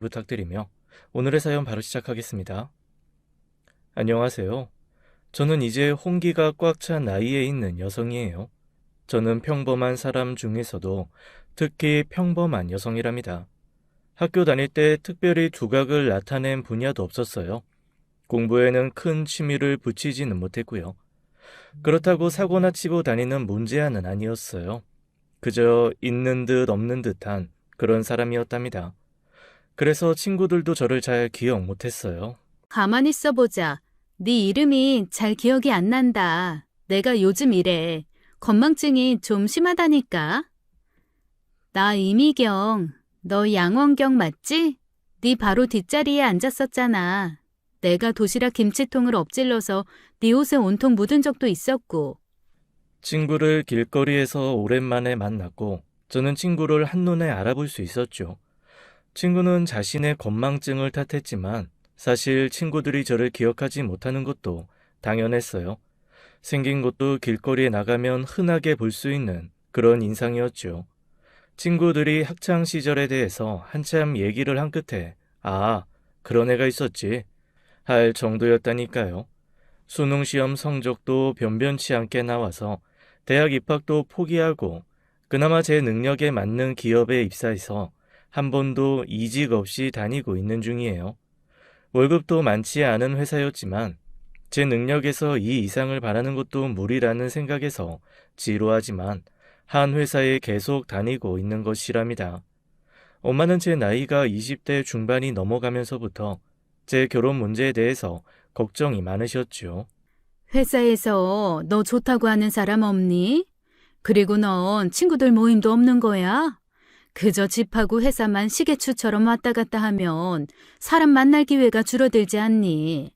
부탁드리며 오늘의 사연 바로 시작하겠습니다. 안녕하세요. 저는 이제 홍기가 꽉 찬 나이에 있는 여성이에요. 저는 평범한 사람 중에서도 특히 평범한 여성이랍니다. 학교 다닐 때 특별히 두각을 나타낸 분야도 없었어요. 공부에는 큰 취미를 붙이지는 못했고요. 그렇다고 사고나 치고 다니는 문제아는 아니었어요. 그저 있는 듯 없는 듯한 그런 사람이었답니다. 그래서 친구들도 저를 잘 기억 못했어요. 가만히 있어보자. 네 이름이 잘 기억이 안 난다. 내가 요즘 이래. 건망증이 좀 심하다니까. 나 이미경. 너 양원경 맞지? 네 바로 뒷자리에 앉았었잖아. 내가 도시락 김치통을 엎질러서 네 옷에 온통 묻은 적도 있었고. 친구를 길거리에서 오랜만에 만났고 저는 친구를 한눈에 알아볼 수 있었죠. 친구는 자신의 건망증을 탓했지만 사실 친구들이 저를 기억하지 못하는 것도 당연했어요. 생긴 것도 길거리에 나가면 흔하게 볼 수 있는 그런 인상이었죠. 친구들이 학창 시절에 대해서 한참 얘기를 한 끝에 아, 그런 애가 있었지 할 정도였다니까요. 수능 시험 성적도 변변치 않게 나와서 대학 입학도 포기하고 그나마 제 능력에 맞는 기업에 입사해서 한 번도 이직 없이 다니고 있는 중이에요. 월급도 많지 않은 회사였지만 제 능력에서 이 이상을 바라는 것도 무리라는 생각에서 지루하지만 한 회사에 계속 다니고 있는 것이랍니다. 엄마는 제 나이가 20대 중반이 넘어가면서부터 제 결혼 문제에 대해서 걱정이 많으셨죠. 회사에서 너 좋다고 하는 사람 없니? 그리고 넌 친구들 모임도 없는 거야? 그저 집하고 회사만 시계추처럼 왔다 갔다 하면 사람 만날 기회가 줄어들지 않니?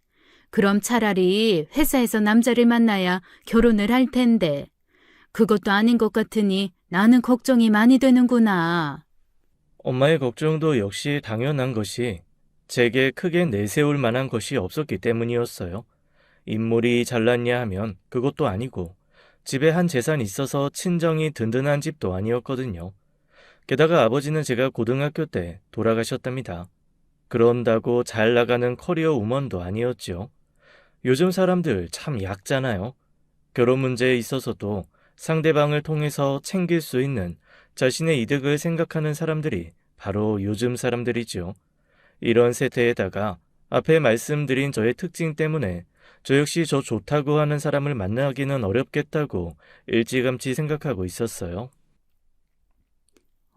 그럼 차라리 회사에서 남자를 만나야 결혼을 할 텐데. 그것도 아닌 것 같으니 나는 걱정이 많이 되는구나. 엄마의 걱정도 역시 당연한 것이 제게 크게 내세울 만한 것이 없었기 때문이었어요. 인물이 잘났냐 하면 그것도 아니고 집에 한 재산이 있어서 친정이 든든한 집도 아니었거든요. 게다가 아버지는 제가 고등학교 때 돌아가셨답니다. 그런다고 잘 나가는 커리어 우먼도 아니었죠. 요즘 사람들 참 얕잖아요. 결혼 문제에 있어서도 상대방을 통해서 챙길 수 있는 자신의 이득을 생각하는 사람들이 바로 요즘 사람들이죠. 이런 세태에다가 앞에 말씀드린 저의 특징 때문에 저 역시 저 좋다고 하는 사람을 만나기는 어렵겠다고 일찌감치 생각하고 있었어요.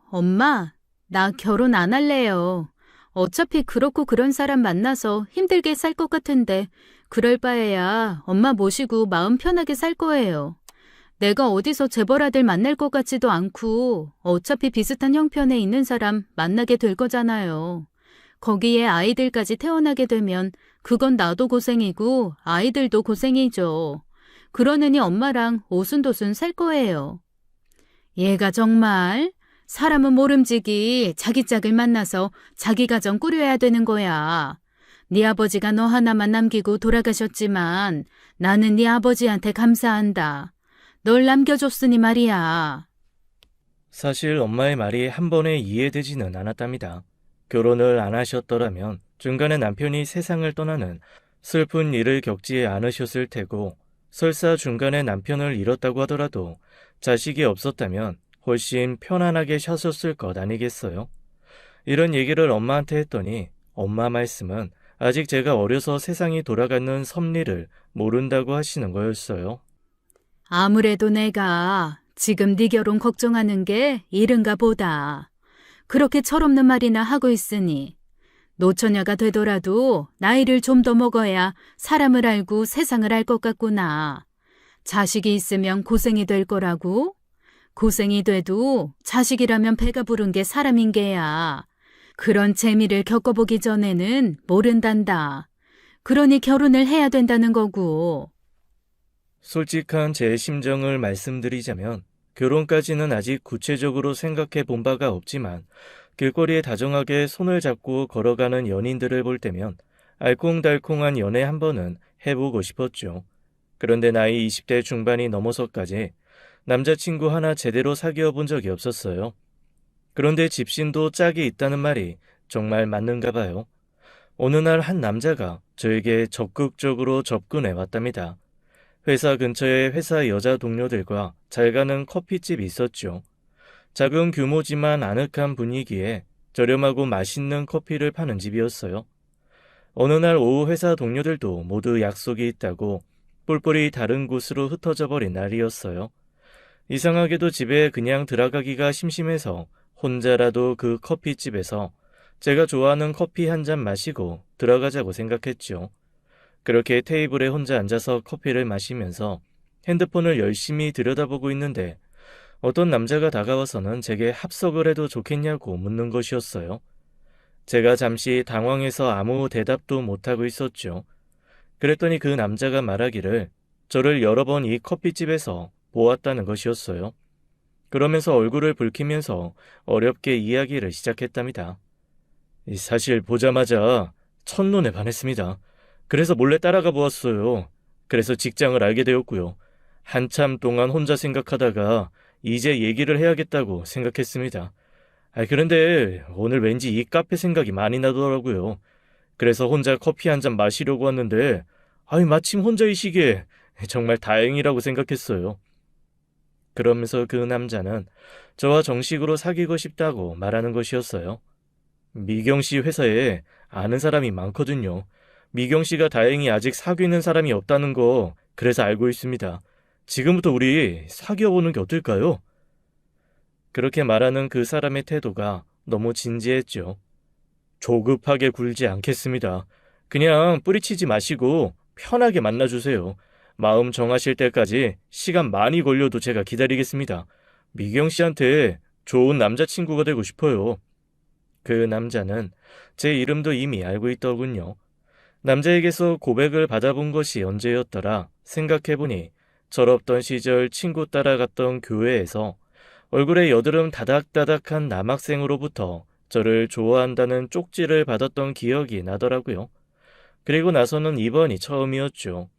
엄마, 나 결혼 안 할래요. 어차피 그렇고 그런 사람 만나서 힘들게 살 것 같은데 그럴 바에야 엄마 모시고 마음 편하게 살 거예요. 내가 어디서 재벌 아들 만날 것 같지도 않고 어차피 비슷한 형편에 있는 사람 만나게 될 거잖아요. 거기에 아이들까지 태어나게 되면 그건 나도 고생이고 아이들도 고생이죠. 그러느니 엄마랑 오순도순 살 거예요. 얘가 정말 사람은 모름지기 자기 짝을 만나서 자기 가정 꾸려야 되는 거야. 네 아버지가 너 하나만 남기고 돌아가셨지만 나는 네 아버지한테 감사한다. 널 남겨줬으니 말이야. 사실 엄마의 말이 한 번에 이해되지는 않았답니다. 결혼을 안 하셨더라면 중간에 남편이 세상을 떠나는 슬픈 일을 겪지 않으셨을 테고 설사 중간에 남편을 잃었다고 하더라도 자식이 없었다면 훨씬 편안하게 사셨을 것 아니겠어요? 이런 얘기를 엄마한테 했더니 엄마 말씀은 아직 제가 어려서 세상이 돌아가는 섭리를 모른다고 하시는 거였어요. 아무래도 내가 지금 네 결혼 걱정하는 게 이른가 보다. 그렇게 철없는 말이나 하고 있으니 노처녀가 되더라도 나이를 좀 더 먹어야 사람을 알고 세상을 알 것 같구나. 자식이 있으면 고생이 될 거라고? 고생이 돼도 자식이라면 배가 부른 게 사람인 게야. 그런 재미를 겪어보기 전에는 모른단다. 그러니 결혼을 해야 된다는 거고. 솔직한 제 심정을 말씀드리자면 결혼까지는 아직 구체적으로 생각해 본 바가 없지만 길거리에 다정하게 손을 잡고 걸어가는 연인들을 볼 때면 알콩달콩한 연애 한 번은 해보고 싶었죠. 그런데 나이 20대 중반이 넘어서까지 남자친구 하나 제대로 사귀어 본 적이 없었어요. 그런데 집신도 짝이 있다는 말이 정말 맞는가 봐요. 어느 날 한 남자가 저에게 적극적으로 접근해 왔답니다. 회사 근처에 회사 여자 동료들과 잘 가는 커피집이 있었죠. 작은 규모지만 아늑한 분위기에 저렴하고 맛있는 커피를 파는 집이었어요. 어느 날 오후 회사 동료들도 모두 약속이 있다고 뿔뿔이 다른 곳으로 흩어져 버린 날이었어요. 이상하게도 집에 그냥 들어가기가 심심해서 혼자라도 그 커피집에서 제가 좋아하는 커피 한 잔 마시고 들어가자고 생각했죠. 그렇게 테이블에 혼자 앉아서 커피를 마시면서 핸드폰을 열심히 들여다보고 있는데 어떤 남자가 다가와서는 제게 합석을 해도 좋겠냐고 묻는 것이었어요. 제가 잠시 당황해서 아무 대답도 못하고 있었죠. 그랬더니 그 남자가 말하기를 저를 여러 번 이 커피집에서 보았다는 것이었어요. 그러면서 얼굴을 붉히면서 어렵게 이야기를 시작했답니다. 사실 보자마자 첫눈에 반했습니다. 그래서 몰래 따라가 보았어요. 그래서 직장을 알게 되었고요. 한참 동안 혼자 생각하다가 이제 얘기를 해야겠다고 생각했습니다. 그런데 오늘 왠지 이 카페 생각이 많이 나더라고요. 그래서 혼자 커피 한 잔 마시려고 왔는데 마침 혼자 이 시기에 정말 다행이라고 생각했어요. 그러면서 그 남자는 저와 정식으로 사귀고 싶다고 말하는 것이었어요. 미경 씨 회사에 아는 사람이 많거든요. 미경 씨가 다행히 아직 사귀는 사람이 없다는 거 그래서 알고 있습니다. 지금부터 우리 사귀어보는 게 어떨까요? 그렇게 말하는 그 사람의 태도가 너무 진지했죠. 조급하게 굴지 않겠습니다. 그냥 뿌리치지 마시고 편하게 만나주세요. 마음 정하실 때까지 시간 많이 걸려도 제가 기다리겠습니다. 미경 씨한테 좋은 남자친구가 되고 싶어요. 그 남자는 제 이름도 이미 알고 있더군요. 남자에게서 고백을 받아본 것이 언제였더라 생각해보니 철없던 시절 친구 따라갔던 교회에서 얼굴에 여드름 다닥다닥한 남학생으로부터 저를 좋아한다는 쪽지를 받았던 기억이 나더라고요. 그리고 나서는 이번이 처음이었죠.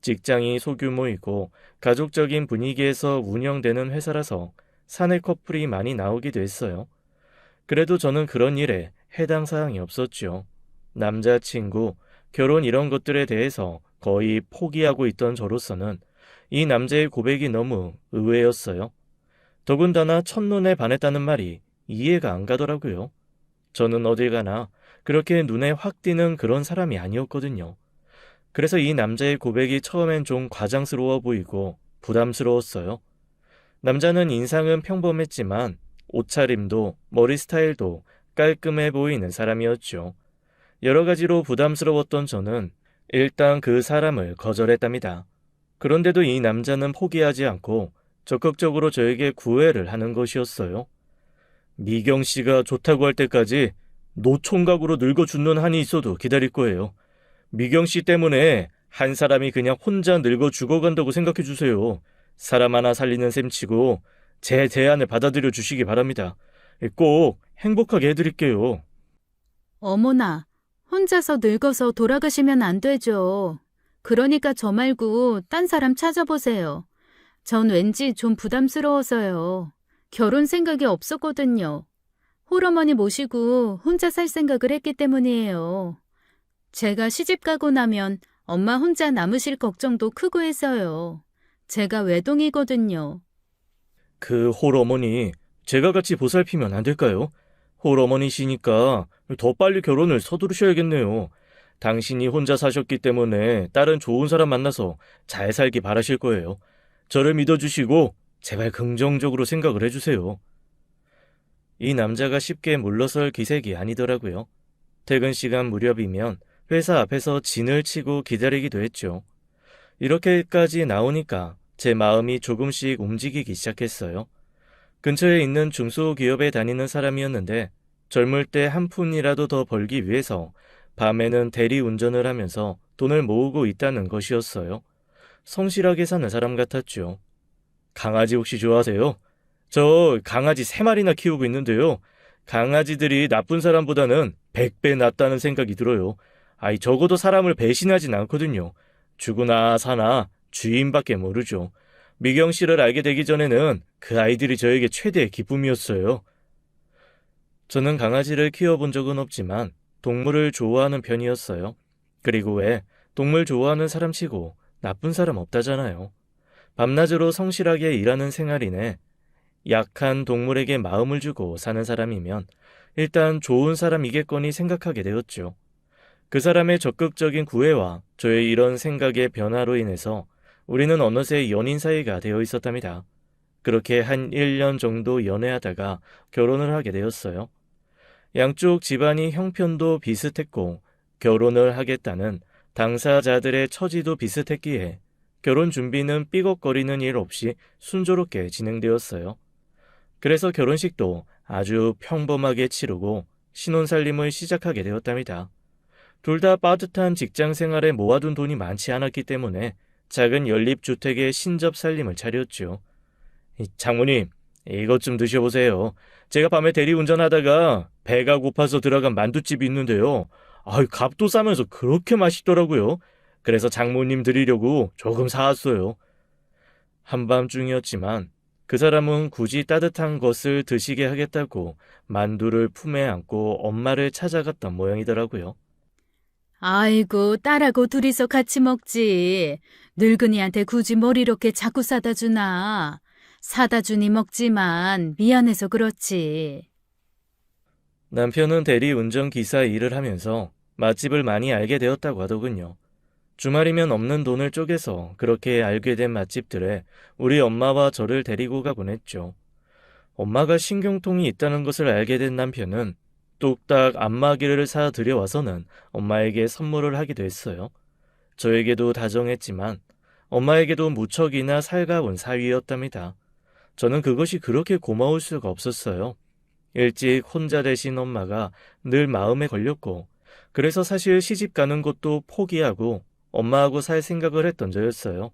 직장이 소규모이고 가족적인 분위기에서 운영되는 회사라서 사내 커플이 많이 나오기도 했어요. 그래도 저는 그런 일에 해당 사항이 없었죠. 남자친구, 결혼 이런 것들에 대해서 거의 포기하고 있던 저로서는 이 남자의 고백이 너무 의외였어요. 더군다나 첫눈에 반했다는 말이 이해가 안 가더라고요. 저는 어딜 가나 그렇게 눈에 확 띄는 그런 사람이 아니었거든요. 그래서 이 남자의 고백이 처음엔 좀 과장스러워 보이고 부담스러웠어요. 남자는 인상은 평범했지만 옷차림도 머리 스타일도 깔끔해 보이는 사람이었죠. 여러 가지로 부담스러웠던 저는 일단 그 사람을 거절했답니다. 그런데도 이 남자는 포기하지 않고 적극적으로 저에게 구애를 하는 것이었어요. 미경 씨가 좋다고 할 때까지 노총각으로 늙어 죽는 한이 있어도 기다릴 거예요. 미경 씨 때문에 한 사람이 그냥 혼자 늙어 죽어간다고 생각해 주세요. 사람 하나 살리는 셈치고 제 제안을 받아들여 주시기 바랍니다. 꼭 행복하게 해드릴게요. 어머나, 혼자서 늙어서 돌아가시면 안 되죠. 그러니까 저 말고 딴 사람 찾아보세요. 전 왠지 좀 부담스러워서요. 결혼 생각이 없었거든요. 홀어머니 모시고 혼자 살 생각을 했기 때문이에요. 제가 시집 가고 나면 엄마 혼자 남으실 걱정도 크고 해서요. 제가 외동이거든요. 그 홀어머니 제가 같이 보살피면 안 될까요? 홀어머니시니까 더 빨리 결혼을 서두르셔야겠네요. 당신이 혼자 사셨기 때문에 다른 좋은 사람 만나서 잘 살기 바라실 거예요. 저를 믿어주시고 제발 긍정적으로 생각을 해주세요. 이 남자가 쉽게 물러설 기색이 아니더라고요. 퇴근 시간 무렵이면 회사 앞에서 진을 치고 기다리기도 했죠. 이렇게까지 나오니까 제 마음이 조금씩 움직이기 시작했어요. 근처에 있는 중소기업에 다니는 사람이었는데 젊을 때 한 푼이라도 더 벌기 위해서 밤에는 대리 운전을 하면서 돈을 모으고 있다는 것이었어요. 성실하게 사는 사람 같았죠. 강아지 혹시 좋아하세요? 저 강아지 3마리나 키우고 있는데요. 강아지들이 나쁜 사람보다는 100배 낫다는 생각이 들어요. 적어도 사람을 배신하진 않거든요. 죽으나 사나 주인밖에 모르죠. 미경 씨를 알게 되기 전에는 그 아이들이 저에게 최대의 기쁨이었어요. 저는 강아지를 키워본 적은 없지만 동물을 좋아하는 편이었어요. 그리고 왜 동물 좋아하는 사람 치고 나쁜 사람 없다잖아요. 밤낮으로 성실하게 일하는 생활이네. 약한 동물에게 마음을 주고 사는 사람이면 일단 좋은 사람이겠거니 생각하게 되었죠. 그 사람의 적극적인 구애와 저의 이런 생각의 변화로 인해서 우리는 어느새 연인 사이가 되어 있었답니다. 그렇게 한 1년 정도 연애하다가 결혼을 하게 되었어요. 양쪽 집안이 형편도 비슷했고 결혼을 하겠다는 당사자들의 처지도 비슷했기에 결혼 준비는 삐걱거리는 일 없이 순조롭게 진행되었어요. 그래서 결혼식도 아주 평범하게 치르고 신혼살림을 시작하게 되었답니다. 둘 다 빠듯한 직장 생활에 모아둔 돈이 많지 않았기 때문에 작은 연립주택에 신접살림을 차렸죠. 장모님, 이것 좀 드셔보세요. 제가 밤에 대리운전하다가 배가 고파서 들어간 만두집이 있는데요. 값도 싸면서 그렇게 맛있더라고요. 그래서 장모님 드리려고 조금 사왔어요. 한밤중이었지만 그 사람은 굳이 따뜻한 것을 드시게 하겠다고 만두를 품에 안고 엄마를 찾아갔던 모양이더라고요. 아이고, 딸하고 둘이서 같이 먹지. 늙은이한테 굳이 뭘 이렇게 자꾸 사다 주나. 사다 주니 먹지만 미안해서 그렇지. 남편은 대리운전기사 일을 하면서 맛집을 많이 알게 되었다고 하더군요. 주말이면 없는 돈을 쪼개서 그렇게 알게 된 맛집들에 우리 엄마와 저를 데리고 가곤 했죠. 엄마가 신경통이 있다는 것을 알게 된 남편은 뚝딱 안마기를 사 들여와서는 엄마에게 선물을 하기도 했어요. 저에게도 다정했지만 엄마에게도 무척이나 살가운 사위였답니다. 저는 그것이 그렇게 고마울 수가 없었어요. 일찍 혼자 되신 엄마가 늘 마음에 걸렸고 그래서 사실 시집 가는 것도 포기하고 엄마하고 살 생각을 했던 저였어요.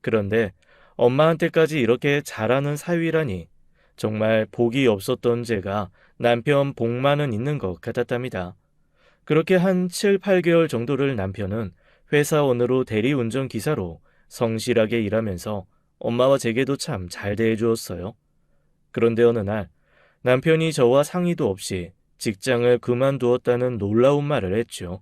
그런데 엄마한테까지 이렇게 잘하는 사위라니 정말 복이 없었던 제가 남편 복만은 있는 것 같았답니다. 그렇게 한 7, 8개월 정도를 남편은 회사원으로 대리운전 기사로 성실하게 일하면서 엄마와 제게도 참 잘 대해주었어요. 그런데 어느 날 남편이 저와 상의도 없이 직장을 그만두었다는 놀라운 말을 했죠.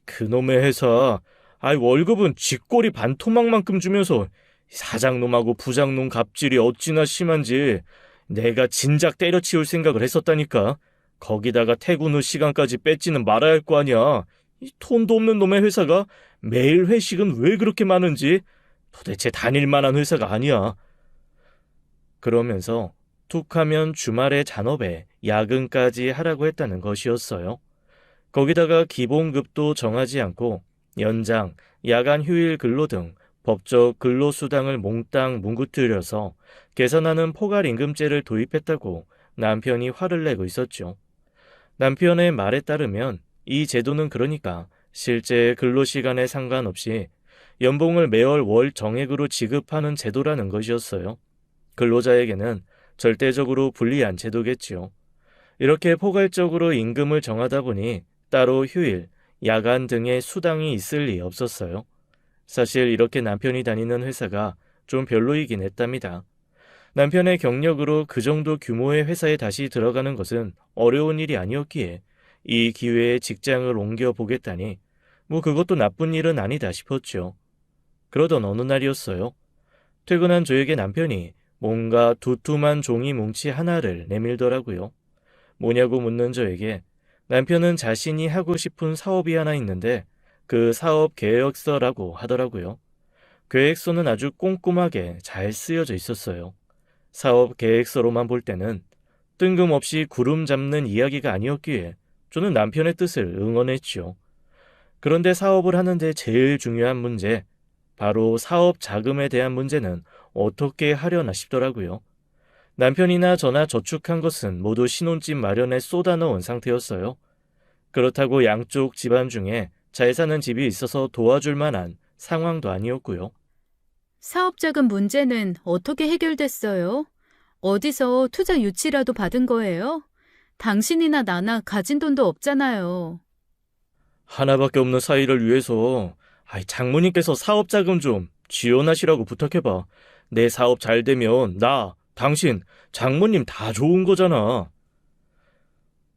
그놈의 회사, 월급은 쥐꼬리 반토막만큼 주면서 사장놈하고 부장놈 갑질이 어찌나 심한지 내가 진작 때려치울 생각을 했었다니까. 거기다가 퇴근 후 시간까지 뺏지는 말아야 할 거 아니야. 이 돈도 없는 놈의 회사가 매일 회식은 왜 그렇게 많은지 도대체 다닐 만한 회사가 아니야. 그러면서 툭하면 주말에 잔업에 야근까지 하라고 했다는 것이었어요. 거기다가 기본급도 정하지 않고 연장, 야간 휴일 근로 등 법적 근로수당을 몽땅 뭉구뜨려서 계산하는 포괄임금제를 도입했다고 남편이 화를 내고 있었죠. 남편의 말에 따르면 이 제도는 그러니까 실제 근로시간에 상관없이 연봉을 매월 월 정액으로 지급하는 제도라는 것이었어요. 근로자에게는 절대적으로 불리한 제도겠지요. 이렇게 포괄적으로 임금을 정하다 보니 따로 휴일, 야간 등의 수당이 있을 리 없었어요. 사실 이렇게 남편이 다니는 회사가 좀 별로이긴 했답니다. 남편의 경력으로 그 정도 규모의 회사에 다시 들어가는 것은 어려운 일이 아니었기에 이 기회에 직장을 옮겨보겠다니 그것도 나쁜 일은 아니다 싶었죠. 그러던 어느 날이었어요. 퇴근한 저에게 남편이 뭔가 두툼한 종이 뭉치 하나를 내밀더라고요. 뭐냐고 묻는 저에게 남편은 자신이 하고 싶은 사업이 하나 있는데 그 사업 계획서라고 하더라고요. 계획서는 아주 꼼꼼하게 잘 쓰여져 있었어요. 사업 계획서로만 볼 때는 뜬금없이 구름 잡는 이야기가 아니었기에 저는 남편의 뜻을 응원했죠. 그런데 사업을 하는데 제일 중요한 문제, 바로 사업 자금에 대한 문제는 어떻게 하려나 싶더라고요. 남편이나 저나 저축한 것은 모두 신혼집 마련에 쏟아넣은 상태였어요. 그렇다고 양쪽 집안 중에 잘 사는 집이 있어서 도와줄 만한 상황도 아니었고요. 사업자금 문제는 어떻게 해결됐어요? 어디서 투자 유치라도 받은 거예요? 당신이나 나나 가진 돈도 없잖아요. 하나밖에 없는 사이를 위해서 장모님께서 사업자금 좀 지원하시라고 부탁해봐. 내 사업 잘 되면 나, 당신, 장모님 다 좋은 거잖아.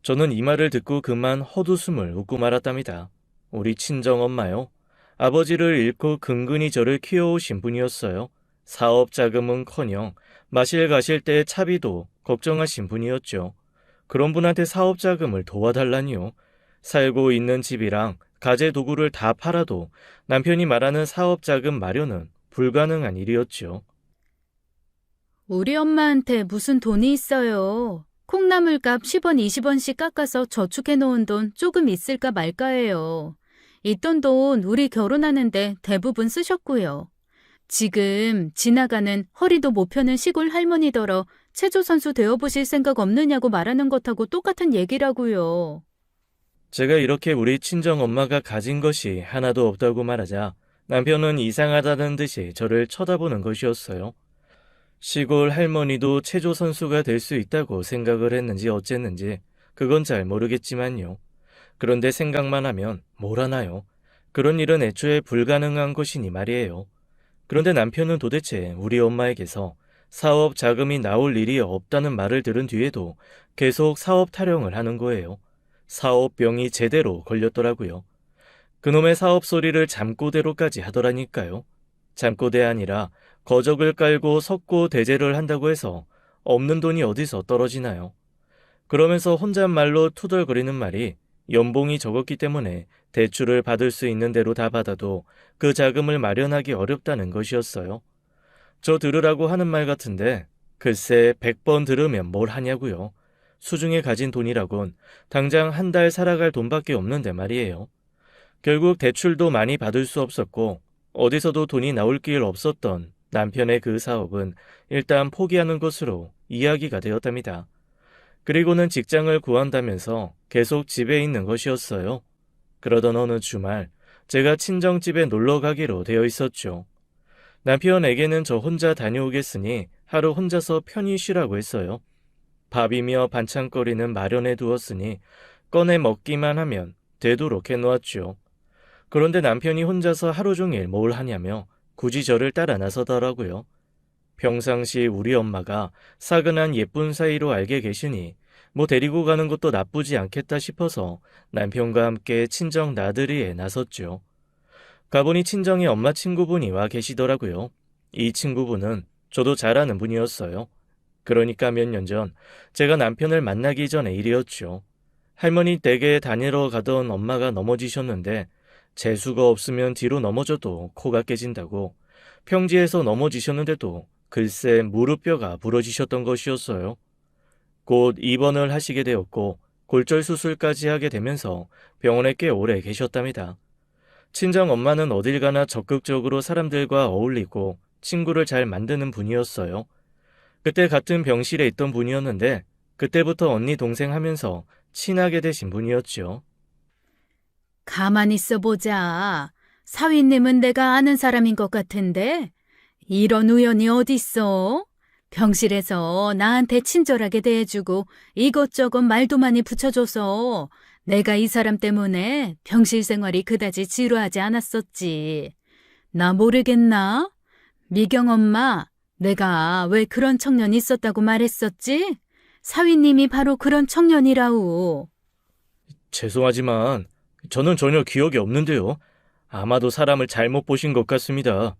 저는 이 말을 듣고 그만 헛웃음을 웃고 말았답니다. 우리 친정엄마요. 아버지를 잃고 근근히 저를 키워오신 분이었어요. 사업 자금은커녕 마실 가실 때 차비도 걱정하신 분이었죠. 그런 분한테 사업 자금을 도와달라니요. 살고 있는 집이랑 가재 도구를 다 팔아도 남편이 말하는 사업 자금 마련은 불가능한 일이었죠. 우리 엄마한테 무슨 돈이 있어요. 콩나물값 10원, 20원씩 깎아서 저축해 놓은 돈 조금 있을까 말까예요. 있던 돈 우리 결혼하는데 대부분 쓰셨고요. 지금 지나가는 허리도 못 펴는 시골 할머니더러 체조 선수 되어보실 생각 없느냐고 말하는 것하고 똑같은 얘기라고요. 제가 이렇게 우리 친정엄마가 가진 것이 하나도 없다고 말하자 남편은 이상하다는 듯이 저를 쳐다보는 것이었어요. 시골 할머니도 체조 선수가 될 수 있다고 생각을 했는지 어쨌는지 그건 잘 모르겠지만요. 그런데 생각만 하면 뭘 하나요? 그런 일은 애초에 불가능한 것이니 말이에요. 그런데 남편은 도대체 우리 엄마에게서 사업 자금이 나올 일이 없다는 말을 들은 뒤에도 계속 사업 타령을 하는 거예요. 사업병이 제대로 걸렸더라고요. 그놈의 사업 소리를 잠꼬대로까지 하더라니까요. 잠꼬대 아니라 거적을 깔고 석고대죄를 한다고 해서 없는 돈이 어디서 떨어지나요? 그러면서 혼잣말로 투덜거리는 말이 연봉이 적었기 때문에 대출을 받을 수 있는 대로 다 받아도 그 자금을 마련하기 어렵다는 것이었어요. 저 들으라고 하는 말 같은데 글쎄 100번 들으면 뭘 하냐고요. 수중에 가진 돈이라곤 당장 한 달 살아갈 돈밖에 없는데 말이에요. 결국 대출도 많이 받을 수 없었고 어디서도 돈이 나올 길 없었던 남편의 그 사업은 일단 포기하는 것으로 이야기가 되었답니다. 그리고는 직장을 구한다면서 계속 집에 있는 것이었어요. 그러던 어느 주말 제가 친정집에 놀러 가기로 되어 있었죠. 남편에게는 저 혼자 다녀오겠으니 하루 혼자서 편히 쉬라고 했어요. 밥이며 반찬거리는 마련해 두었으니 꺼내 먹기만 하면 되도록 해놓았죠. 그런데 남편이 혼자서 하루 종일 뭘 하냐며 굳이 저를 따라 나서더라고요. 평상시 우리 엄마가 사근한 예쁜 사이로 알게 계시니 뭐 데리고 가는 것도 나쁘지 않겠다 싶어서 남편과 함께 친정 나들이에 나섰죠. 가보니 친정에 엄마 친구분이 와 계시더라고요. 이 친구분은 저도 잘 아는 분이었어요. 그러니까 몇 년 전 제가 남편을 만나기 전의 일이었죠. 할머니 댁에 다니러 가던 엄마가 넘어지셨는데 재수가 없으면 뒤로 넘어져도 코가 깨진다고 평지에서 넘어지셨는데도 글쎄 무릎뼈가 부러지셨던 것이었어요. 곧 입원을 하시게 되었고 골절 수술까지 하게 되면서 병원에 꽤 오래 계셨답니다. 친정 엄마는 어딜 가나 적극적으로 사람들과 어울리고 친구를 잘 만드는 분이었어요. 그때 같은 병실에 있던 분이었는데 그때부터 언니 동생 하면서 친하게 되신 분이었죠. 가만히 있어 보자. 사위님은 내가 아는 사람인 것 같은데 이런 우연이 어딨어? 병실에서 나한테 친절하게 대해주고 이것저것 말도 많이 붙여줘서 내가 이 사람 때문에 병실 생활이 그다지 지루하지 않았었지. 나 모르겠나? 미경 엄마, 내가 왜 그런 청년이 있었다고 말했었지? 사위님이 바로 그런 청년이라우. 죄송하지만 저는 전혀 기억이 없는데요. 아마도 사람을 잘못 보신 것 같습니다.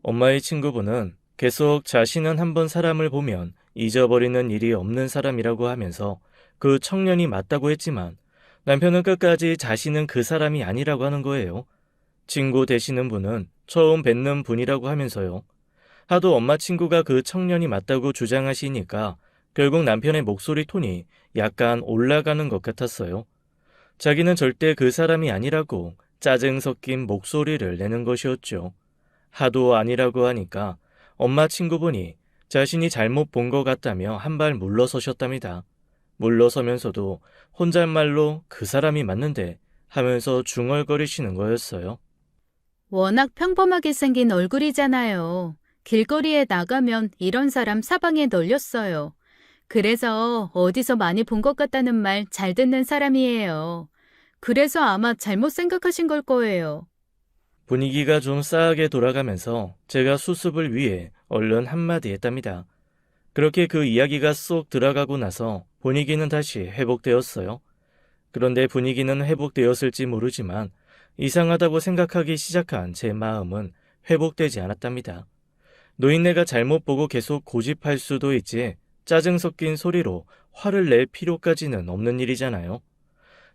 엄마의 친구분은 계속 자신은 한번 사람을 보면 잊어버리는 일이 없는 사람이라고 하면서 그 청년이 맞다고 했지만 남편은 끝까지 자신은 그 사람이 아니라고 하는 거예요. 친구 되시는 분은 처음 뵙는 분이라고 하면서요. 하도 엄마 친구가 그 청년이 맞다고 주장하시니까 결국 남편의 목소리 톤이 약간 올라가는 것 같았어요. 자기는 절대 그 사람이 아니라고 짜증 섞인 목소리를 내는 것이었죠. 하도 아니라고 하니까 엄마 친구분이 자신이 잘못 본 것 같다며 한 발 물러서셨답니다. 물러서면서도 혼잣말로 그 사람이 맞는데 하면서 중얼거리시는 거였어요. 워낙 평범하게 생긴 얼굴이잖아요. 길거리에 나가면 이런 사람 사방에 널렸어요. 그래서 어디서 많이 본 것 같다는 말 잘 듣는 사람이에요. 그래서 아마 잘못 생각하신 걸 거예요. 분위기가 좀 싸하게 돌아가면서 제가 수습을 위해 얼른 한마디 했답니다. 그렇게 그 이야기가 쏙 들어가고 나서 분위기는 다시 회복되었어요. 그런데 분위기는 회복되었을지 모르지만 이상하다고 생각하기 시작한 제 마음은 회복되지 않았답니다. 노인네가 잘못 보고 계속 고집할 수도 있지 짜증 섞인 소리로 화를 낼 필요까지는 없는 일이잖아요.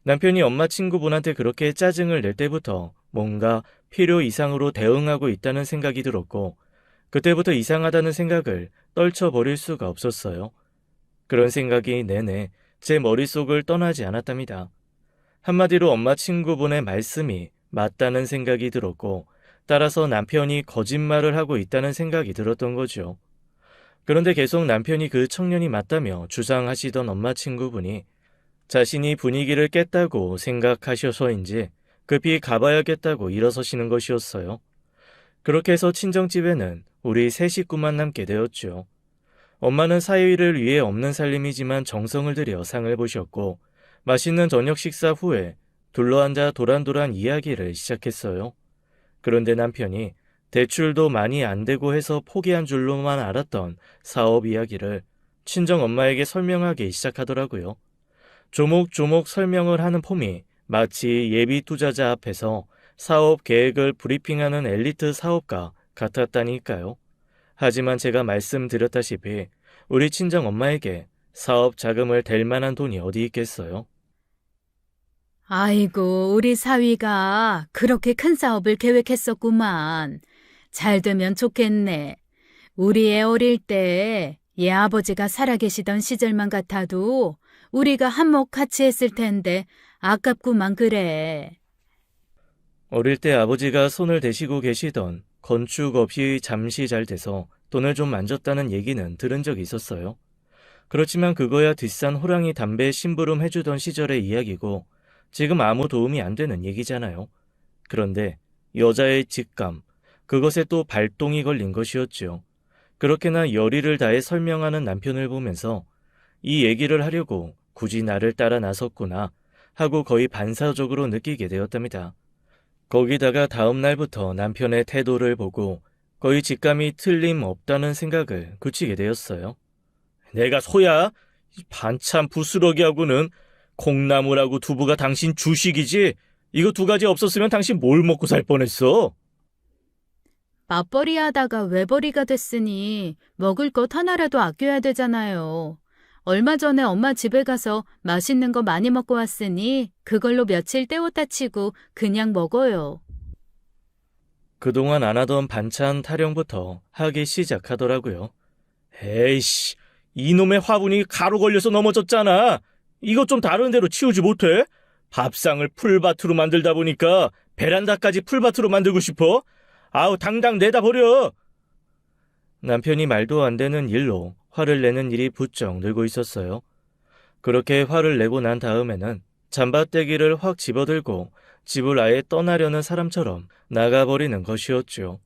남편이 엄마 친구분한테 그렇게 짜증을 낼 때부터 뭔가 필요 이상으로 대응하고 있다는 생각이 들었고 그때부터 이상하다는 생각을 떨쳐버릴 수가 없었어요. 그런 생각이 내내 제 머릿속을 떠나지 않았답니다. 한마디로 엄마 친구분의 말씀이 맞다는 생각이 들었고 따라서 남편이 거짓말을 하고 있다는 생각이 들었던 거죠. 그런데 계속 남편이 그 청년이 맞다며 주장하시던 엄마 친구분이 자신이 분위기를 깼다고 생각하셔서인지 급히 가봐야겠다고 일어서시는 것이었어요. 그렇게 해서 친정집에는 우리 세 식구만 남게 되었죠. 엄마는 사위를 위해 없는 살림이지만 정성을 들여 상을 보셨고 맛있는 저녁 식사 후에 둘러앉아 도란도란 이야기를 시작했어요. 그런데 남편이 대출도 많이 안 되고 해서 포기한 줄로만 알았던 사업 이야기를 친정 엄마에게 설명하기 시작하더라고요. 조목조목 설명을 하는 폼이 마치 예비 투자자 앞에서 사업 계획을 브리핑하는 엘리트 사업가 같았다니까요. 하지만 제가 말씀드렸다시피 우리 친정 엄마에게 사업 자금을 댈 만한 돈이 어디 있겠어요? 아이고, 우리 사위가 그렇게 큰 사업을 계획했었구만. 잘 되면 좋겠네. 우리 애 어릴 때 얘 아버지가 살아계시던 시절만 같아도 우리가 한몫 같이 했을 텐데 아깝구만 그래. 어릴 때 아버지가 손을 대시고 계시던 건축업이 잠시 잘 돼서 돈을 좀 만졌다는 얘기는 들은 적이 있었어요. 그렇지만 그거야 뒷산 호랑이 담배 심부름 해주던 시절의 이야기고 지금 아무 도움이 안 되는 얘기잖아요. 그런데 여자의 직감, 그것에 또 발동이 걸린 것이었죠. 그렇게나 열의를 다해 설명하는 남편을 보면서 이 얘기를 하려고 굳이 나를 따라 나섰구나 하고 거의 반사적으로 느끼게 되었답니다. 거기다가 다음 날부터 남편의 태도를 보고 거의 직감이 틀림없다는 생각을 굳히게 되었어요. 내가 소야? 반찬 부스러기하고는 콩나물하고 두부가 당신 주식이지? 이거 두 가지 없었으면 당신 뭘 먹고 살 뻔했어? 맞벌이 하다가 외벌이가 됐으니 먹을 것 하나라도 아껴야 되잖아요. 얼마 전에 엄마 집에 가서 맛있는 거 많이 먹고 왔으니 그걸로 며칠 때웠다 치고 그냥 먹어요. 그동안 안 하던 반찬 타령부터 하기 시작하더라고요. 에이씨, 이놈의 화분이 가루 걸려서 넘어졌잖아. 이것 좀 다른 데로 치우지 못해? 밥상을 풀밭으로 만들다 보니까 베란다까지 풀밭으로 만들고 싶어? 아우, 당당 내다 버려! 남편이 말도 안 되는 일로 화를 내는 일이 부쩍 늘고 있었어요. 그렇게 화를 내고 난 다음에는 잠바떼기를 확 집어들고 집을 아예 떠나려는 사람처럼 나가버리는 것이었죠.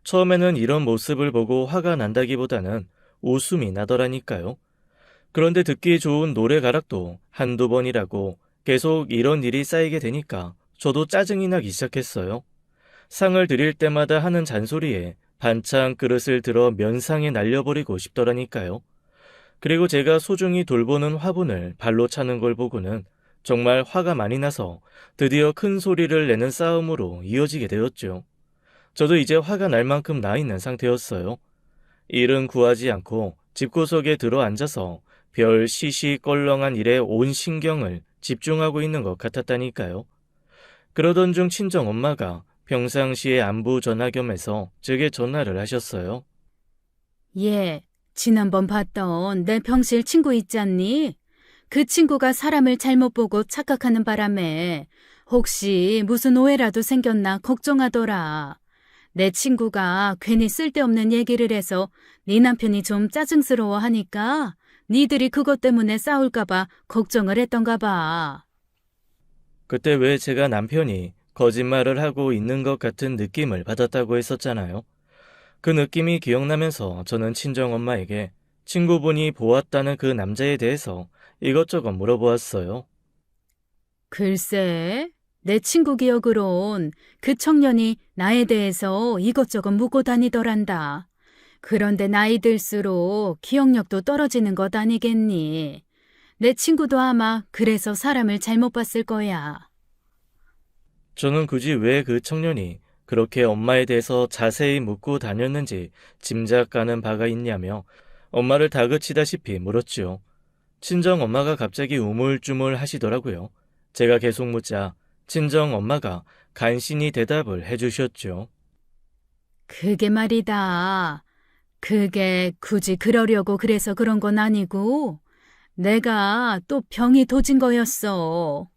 처음에는 이런 모습을 보고 화가 난다기보다는 웃음이 나더라니까요. 그런데 듣기 좋은 노래가락도 한두 번이라고 계속 이런 일이 쌓이게 되니까 저도 짜증이 나기 시작했어요. 상을 드릴 때마다 하는 잔소리에 반찬 그릇을 들어 면상에 날려버리고 싶더라니까요. 그리고 제가 소중히 돌보는 화분을 발로 차는 걸 보고는 정말 화가 많이 나서 드디어 큰 소리를 내는 싸움으로 이어지게 되었죠. 저도 이제 화가 날 만큼 나 있는 상태였어요. 일은 구하지 않고 집구석에 들어 앉아서 별 시시껄렁한 일에 온 신경을 집중하고 있는 것 같았다니까요. 그러던 중 친정 엄마가 평상시에 안부 전화 겸해서 제게 전화를 하셨어요. 예, 지난번 봤던 내 병실 친구 있잖니? 그 친구가 사람을 잘못 보고 착각하는 바람에 혹시 무슨 오해라도 생겼나 걱정하더라. 내 친구가 괜히 쓸데없는 얘기를 해서 네 남편이 좀 짜증스러워 하니까 니들이 그것 때문에 싸울까 봐 걱정을 했던가 봐. 그때 왜 제가 남편이 거짓말을 하고 있는 것 같은 느낌을 받았다고 했었잖아요. 그 느낌이 기억나면서 저는 친정엄마에게 친구분이 보았다는 그 남자에 대해서 이것저것 물어보았어요. 글쎄, 내 친구 기억으론 그 청년이 나에 대해서 이것저것 묻고 다니더란다. 그런데 나이 들수록 기억력도 떨어지는 것 아니겠니? 내 친구도 아마 그래서 사람을 잘못 봤을 거야. 저는 굳이 왜 그 청년이 그렇게 엄마에 대해서 자세히 묻고 다녔는지 짐작 가는 바가 있냐며 엄마를 다그치다시피 물었지요. 친정 엄마가 갑자기 우물쭈물 하시더라고요. 제가 계속 묻자 친정 엄마가 간신히 대답을 해주셨죠. 그게 말이다. 그게 굳이 그러려고 그래서 그런 건 아니고, 내가 또 병이 도진 거였어.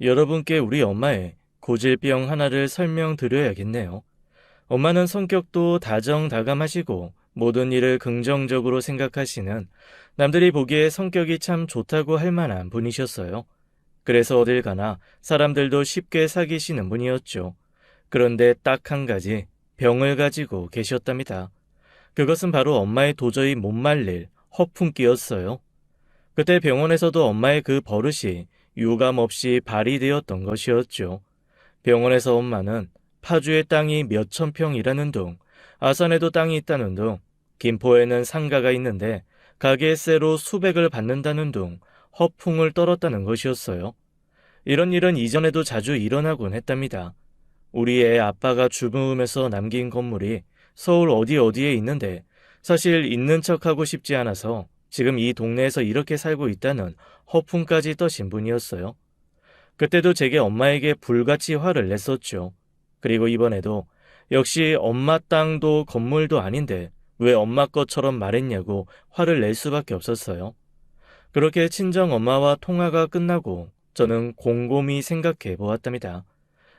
여러분께 우리 엄마의 고질병 하나를 설명드려야겠네요. 엄마는 성격도 다정다감하시고 모든 일을 긍정적으로 생각하시는 남들이 보기에 성격이 참 좋다고 할 만한 분이셨어요. 그래서 어딜 가나 사람들도 쉽게 사귀시는 분이었죠. 그런데 딱 한 가지 병을 가지고 계셨답니다. 그것은 바로 엄마의 도저히 못 말릴 허풍기였어요. 그때 병원에서도 엄마의 그 버릇이 유감없이 발휘되었던 것이었죠. 병원에서 엄마는 파주에 땅이 몇천 평이라는 둥, 아산에도 땅이 있다는 둥, 김포에는 상가가 있는데 가게세로 수백을 받는다는 둥 허풍을 떨었다는 것이었어요. 이런 일은 이전에도 자주 일어나곤 했답니다. 우리 애 아빠가 죽음에서 남긴 건물이 서울 어디에 있는데 사실 있는 척하고 싶지 않아서 지금 이 동네에서 이렇게 살고 있다는 허풍까지 떠신 분이었어요. 그때도 제게 엄마에게 불같이 화를 냈었죠. 그리고 이번에도 역시 엄마 땅도 건물도 아닌데 왜 엄마 것처럼 말했냐고 화를 낼 수밖에 없었어요. 그렇게 친정 엄마와 통화가 끝나고 저는 곰곰이 생각해 보았답니다.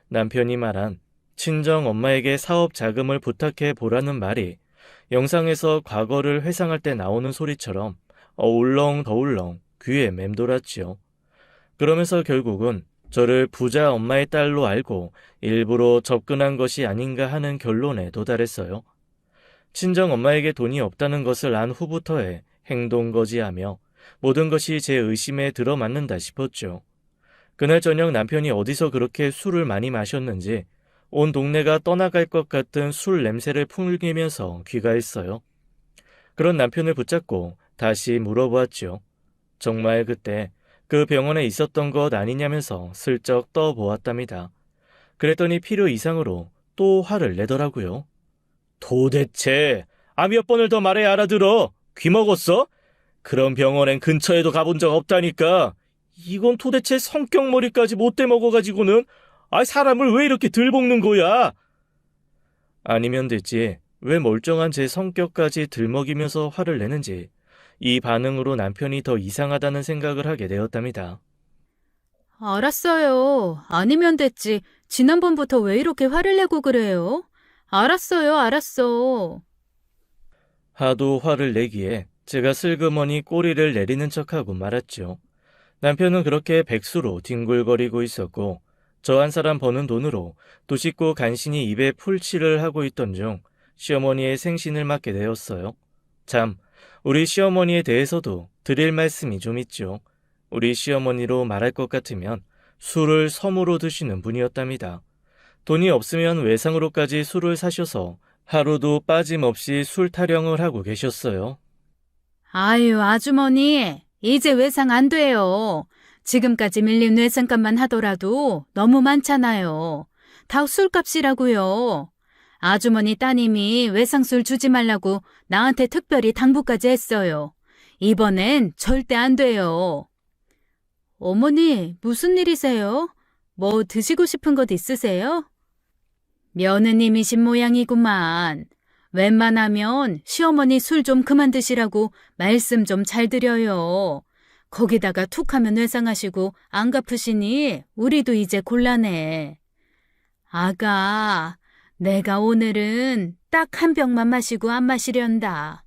남편이 말한 친정 엄마에게 사업 자금을 부탁해 보라는 말이 영상에서 과거를 회상할 때 나오는 소리처럼 어울렁더울렁 귀에 맴돌았지요. 그러면서 결국은 저를 부자 엄마의 딸로 알고 일부러 접근한 것이 아닌가 하는 결론에 도달했어요. 친정 엄마에게 돈이 없다는 것을 안 후부터의 행동거지하며 모든 것이 제 의심에 들어맞는다 싶었죠. 그날 저녁 남편이 어디서 그렇게 술을 많이 마셨는지 온 동네가 떠나갈 것 같은 술 냄새를 풍기면서 귀가했어요. 그런 남편을 붙잡고 다시 물어보았죠. 정말 그때 그 병원에 있었던 것 아니냐면서 슬쩍 떠보았답니다. 그랬더니 필요 이상으로 또 화를 내더라고요. 도대체 몇 번을 더 말해야 알아들어? 귀 먹었어? 그런 병원엔 근처에도 가본 적 없다니까. 이건 도대체 성격머리까지 못돼 먹어가지고는 사람을 왜 이렇게 들볶는 거야? 아니면 됐지 왜 멀쩡한 제 성격까지 들먹이면서 화를 내는지 이 반응으로 남편이 더 이상하다는 생각을 하게 되었답니다. 알았어요. 아니면 됐지. 지난번부터 왜 이렇게 화를 내고 그래요? 알았어요, 알았어. 하도 화를 내기에 제가 슬그머니 꼬리를 내리는 척하고 말았죠. 남편은 그렇게 백수로 뒹굴거리고 있었고 저 한 사람 버는 돈으로 도 씻고 간신히 입에 풀칠을 하고 있던 중 시어머니의 생신을 맞게 되었어요. 참, 우리 시어머니에 대해서도 드릴 말씀이 좀 있죠. 우리 시어머니로 말할 것 같으면 술을 섬으로 드시는 분이었답니다. 돈이 없으면 외상으로까지 술을 사셔서 하루도 빠짐없이 술 타령을 하고 계셨어요. 아유, 아주머니, 이제 외상 안 돼요. 지금까지 밀린 외상값만 하더라도 너무 많잖아요. 다 술값이라고요. 아주머니 따님이 외상술 주지 말라고 나한테 특별히 당부까지 했어요. 이번엔 절대 안 돼요. 어머니, 무슨 일이세요? 뭐 드시고 싶은 것 있으세요? 며느님이신 모양이구만. 웬만하면 시어머니 술 좀 그만 드시라고 말씀 좀 잘 드려요. 거기다가 툭 하면 외상하시고 안 갚으시니 우리도 이제 곤란해. 아가, 내가 오늘은 딱 한 병만 마시고 안 마시련다.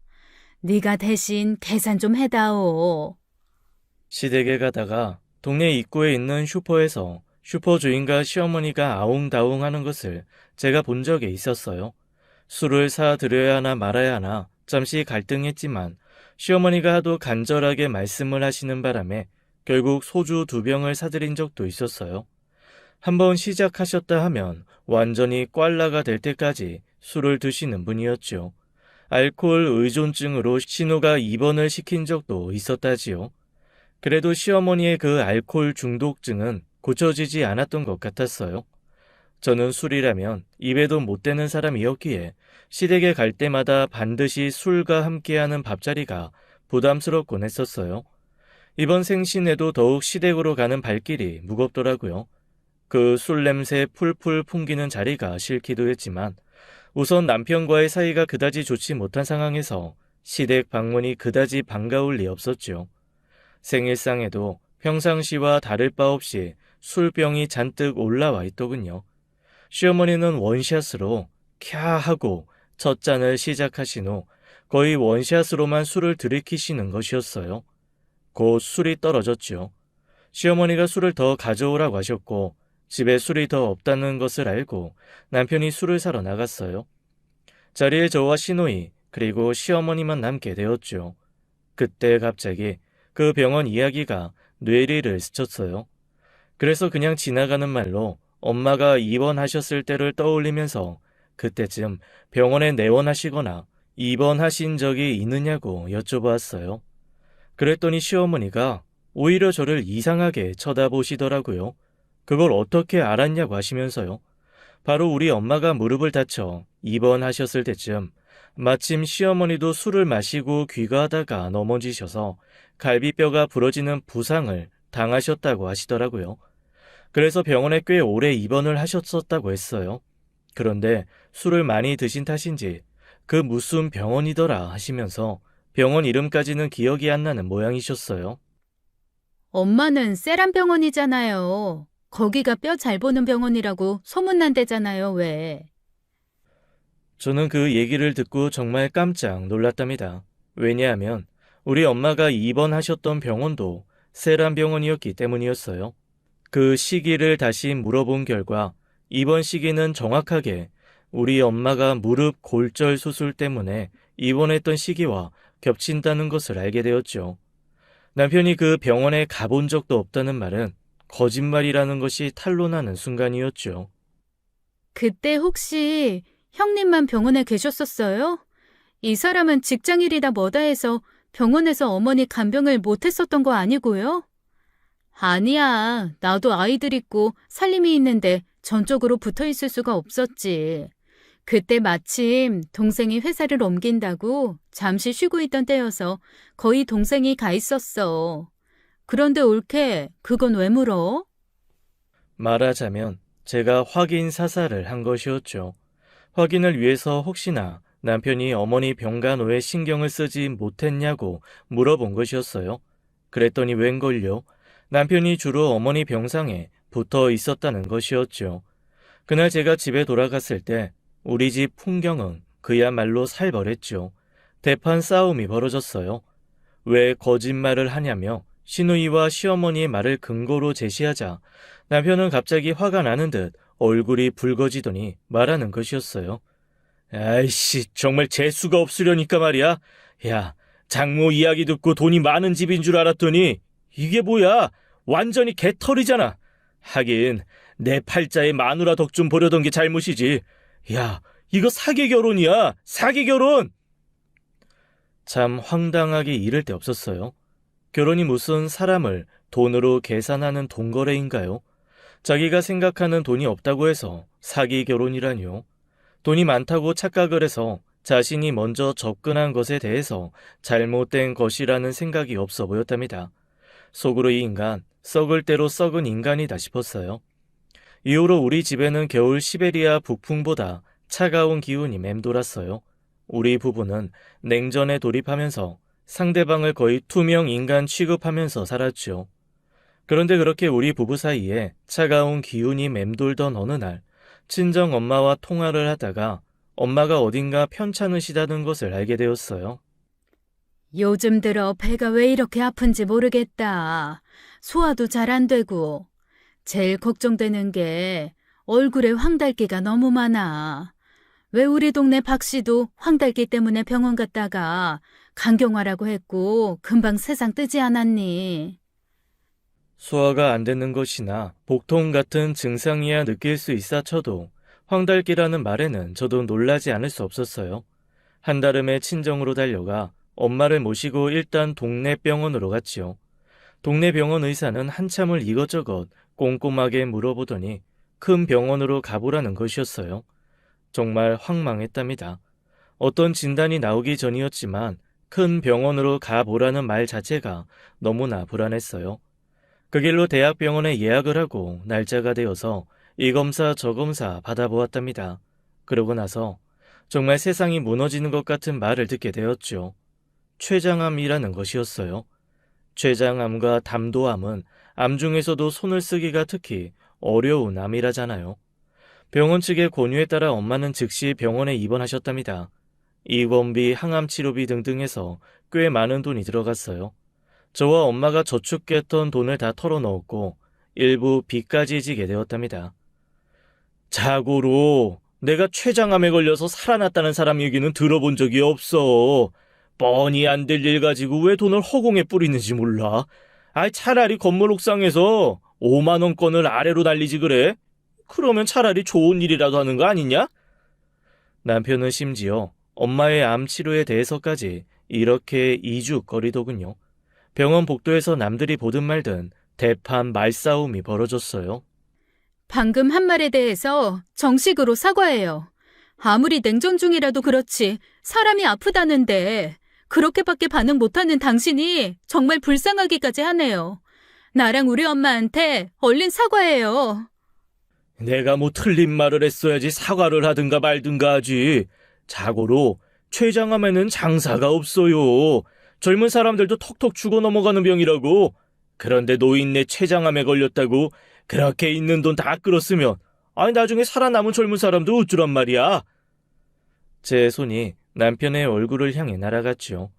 네가 대신 계산 좀 해다오. 시댁에 가다가 동네 입구에 있는 슈퍼에서 슈퍼 주인과 시어머니가 아웅다웅 하는 것을 제가 본 적이 있었어요. 술을 사드려야 하나 말아야 하나 잠시 갈등했지만 시어머니가 하도 간절하게 말씀을 하시는 바람에 결국 소주 2병을 사드린 적도 있었어요. 한번 시작하셨다 하면 완전히 꽐라가 될 때까지 술을 드시는 분이었죠. 알코올 의존증으로 신우가 입원을 시킨 적도 있었다지요. 그래도 시어머니의 그 알코올 중독증은 고쳐지지 않았던 것 같았어요. 저는 술이라면 입에도 못 대는 사람이었기에 시댁에 갈 때마다 반드시 술과 함께하는 밥자리가 부담스럽곤 했었어요. 이번 생신에도 더욱 시댁으로 가는 발길이 무겁더라고요. 그 술 냄새 풀풀 풍기는 자리가 싫기도 했지만 우선 남편과의 사이가 그다지 좋지 못한 상황에서 시댁 방문이 그다지 반가울 리 없었죠. 생일상에도 평상시와 다를 바 없이 술병이 잔뜩 올라와 있더군요. 시어머니는 원샷으로 캬 하고 첫 잔을 시작하신 후 거의 원샷으로만 술을 들이키시는 것이었어요. 곧 술이 떨어졌죠. 시어머니가 술을 더 가져오라고 하셨고 집에 술이 더 없다는 것을 알고 남편이 술을 사러 나갔어요. 자리에 저와 시누이 그리고 시어머니만 남게 되었죠. 그때 갑자기 그 병원 이야기가 뇌리를 스쳤어요. 그래서 그냥 지나가는 말로 엄마가 입원하셨을 때를 떠올리면서 그때쯤 병원에 내원하시거나 입원하신 적이 있느냐고 여쭤보았어요. 그랬더니 시어머니가 오히려 저를 이상하게 쳐다보시더라고요. 그걸 어떻게 알았냐고 하시면서요. 바로 우리 엄마가 무릎을 다쳐 입원하셨을 때쯤 마침 시어머니도 술을 마시고 귀가하다가 넘어지셔서 갈비뼈가 부러지는 부상을 당하셨다고 하시더라고요. 그래서 병원에 꽤 오래 입원을 하셨었다고 했어요. 그런데 술을 많이 드신 탓인지 그 무슨 병원이더라 하시면서 병원 이름까지는 기억이 안 나는 모양이셨어요. 엄마는 세란병원이잖아요. 거기가 뼈 잘 보는 병원이라고 소문난 데잖아요, 왜? 저는 그 얘기를 듣고 정말 깜짝 놀랐답니다. 왜냐하면 우리 엄마가 입원하셨던 병원도 세란병원이었기 때문이었어요. 그 시기를 다시 물어본 결과 입원 시기는 정확하게 우리 엄마가 무릎 골절 수술 때문에 입원했던 시기와 겹친다는 것을 알게 되었죠. 남편이 그 병원에 가본 적도 없다는 말은 거짓말이라는 것이 탄로나는 순간이었죠. 그때 혹시 형님만 병원에 계셨었어요? 이 사람은 직장일이다 뭐다 해서 병원에서 어머니 간병을 못했었던 거 아니고요? 아니야. 나도 아이들 있고 살림이 있는데 전적으로 붙어 있을 수가 없었지. 그때 마침 동생이 회사를 옮긴다고 잠시 쉬고 있던 때여서 거의 동생이 가 있었어. 그런데 올케, 그건 왜 물어? 말하자면 제가 확인 사살을 한 것이었죠. 확인을 위해서 혹시나 남편이 어머니 병간호에 신경을 쓰지 못했냐고 물어본 것이었어요. 그랬더니 웬걸요? 남편이 주로 어머니 병상에 붙어 있었다는 것이었죠. 그날 제가 집에 돌아갔을 때 우리 집 풍경은 그야말로 살벌했죠. 대판 싸움이 벌어졌어요. 왜 거짓말을 하냐며 시누이와 시어머니의 말을 근거로 제시하자 남편은 갑자기 화가 나는 듯 얼굴이 붉어지더니 말하는 것이었어요. 아이씨, 정말 재수가 없으려니까 말이야. 야, 장모 이야기 듣고 돈이 많은 집인 줄 알았더니 이게 뭐야? 완전히 개털이잖아. 하긴 내 팔자에 마누라 덕 좀 보려던 게 잘못이지. 야, 이거 사기 결혼이야. 사기 결혼. 참 황당하기 이를 데 없었어요. 결혼이 무슨 사람을 돈으로 계산하는 돈거래인가요? 자기가 생각하는 돈이 없다고 해서 사기 결혼이라뇨. 돈이 많다고 착각을 해서 자신이 먼저 접근한 것에 대해서 잘못된 것이라는 생각이 없어 보였답니다. 속으로 이 인간, 썩을 대로 썩은 인간이다 싶었어요. 이후로 우리 집에는 겨울 시베리아 북풍보다 차가운 기운이 맴돌았어요. 우리 부부는 냉전에 돌입하면서 상대방을 거의 투명 인간 취급하면서 살았죠. 그런데 그렇게 우리 부부 사이에 차가운 기운이 맴돌던 어느 날 친정 엄마와 통화를 하다가 엄마가 어딘가 편찮으시다는 것을 알게 되었어요. 요즘 들어 배가 왜 이렇게 아픈지 모르겠다. 소화도 잘 안 되고. 제일 걱정되는 게 얼굴에 황달기가 너무 많아. 왜 우리 동네 박 씨도 황달기 때문에 병원 갔다가 간경화라고 했고 금방 세상 뜨지 않았니? 소화가 안 되는 것이나 복통 같은 증상이야 느낄 수 있어 쳐도 황달기라는 말에는 저도 놀라지 않을 수 없었어요. 한달음에 친정으로 달려가 엄마를 모시고 일단 동네 병원으로 갔지요. 동네 병원 의사는 한참을 이것저것 꼼꼼하게 물어보더니 큰 병원으로 가보라는 것이었어요. 정말 황망했답니다. 어떤 진단이 나오기 전이었지만 큰 병원으로 가보라는 말 자체가 너무나 불안했어요. 그 길로 대학병원에 예약을 하고 날짜가 되어서 이 검사 저 검사 받아보았답니다. 그러고 나서 정말 세상이 무너지는 것 같은 말을 듣게 되었죠. 췌장암이라는 것이었어요. 췌장암과 담도암은 암 중에서도 손을 쓰기가 특히 어려운 암이라잖아요. 병원 측의 권유에 따라 엄마는 즉시 병원에 입원하셨답니다. 입원비, 항암 치료비 등등 해서 꽤 많은 돈이 들어갔어요. 저와 엄마가 저축했던 돈을 다 털어넣었고 일부 빚까지 지게 되었답니다. 자고로 내가 췌장암에 걸려서 살아났다는 사람 얘기는 들어본 적이 없어. 뻔히 안 될 일 가지고 왜 돈을 허공에 뿌리는지 몰라. 차라리 건물 옥상에서 5만 원권을 아래로 날리지 그래? 그러면 차라리 좋은 일이라도 하는 거 아니냐? 남편은 심지어 엄마의 암 치료에 대해서까지 이렇게 이죽거리더군요. 병원 복도에서 남들이 보든 말든 대판 말싸움이 벌어졌어요. 방금 한 말에 대해서 정식으로 사과해요. 아무리 냉전 중이라도 그렇지 사람이 아프다는데 그렇게밖에 반응 못하는 당신이 정말 불쌍하기까지 하네요. 나랑 우리 엄마한테 얼른 사과해요. 내가 뭐 틀린 말을 했어야지 사과를 하든가 말든가 하지. 자고로 췌장암에는 장사가 없어요. 젊은 사람들도 턱턱 죽어 넘어가는 병이라고. 그런데 노인네 췌장암에 걸렸다고 그렇게 있는 돈 다 끌었으면 나중에 살아남은 젊은 사람도 어쩌란 말이야. 제 손이 남편의 얼굴을 향해 날아갔죠.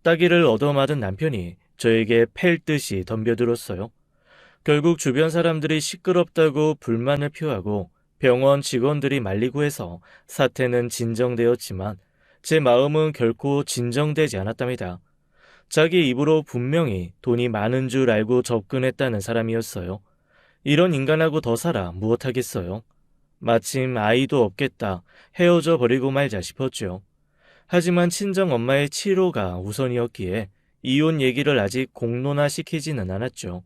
따기를 얻어맞은 남편이 저에게 팰 듯이 덤벼들었어요. 결국 주변 사람들이 시끄럽다고 불만을 표하고 병원 직원들이 말리고 해서 사태는 진정되었지만 제 마음은 결코 진정되지 않았답니다. 자기 입으로 분명히 돈이 많은 줄 알고 접근했다는 사람이었어요. 이런 인간하고 더 살아 무엇하겠어요. 마침 아이도 없겠다 헤어져 버리고 말자 싶었죠. 하지만 친정 엄마의 치료가 우선이었기에 이혼 얘기를 아직 공론화시키지는 않았죠.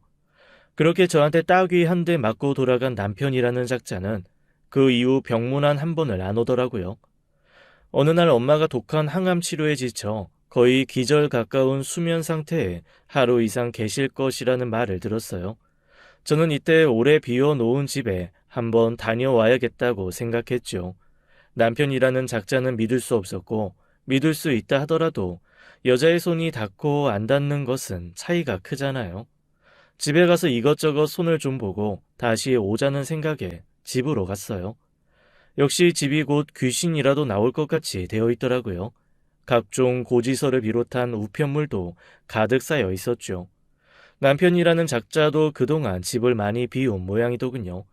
그렇게 저한테 따귀 한 대 맞고 돌아간 남편이라는 작자는 그 이후 병문안 한 번을 안 오더라고요. 어느 날 엄마가 독한 항암 치료에 지쳐 거의 기절 가까운 수면 상태에 하루 이상 계실 것이라는 말을 들었어요. 저는 이때 오래 비워놓은 집에 한번 다녀와야겠다고 생각했죠. 남편이라는 작자는 믿을 수 없었고 믿을 수 있다 하더라도 여자의 손이 닿고 안 닿는 것은 차이가 크잖아요. 집에 가서 이것저것 손을 좀 보고 다시 오자는 생각에 집으로 갔어요. 역시 집이 곧 귀신이라도 나올 것 같이 되어 있더라고요. 각종 고지서를 비롯한 우편물도 가득 쌓여 있었죠. 남편이라는 작자도 그동안 집을 많이 비운 모양이더군요.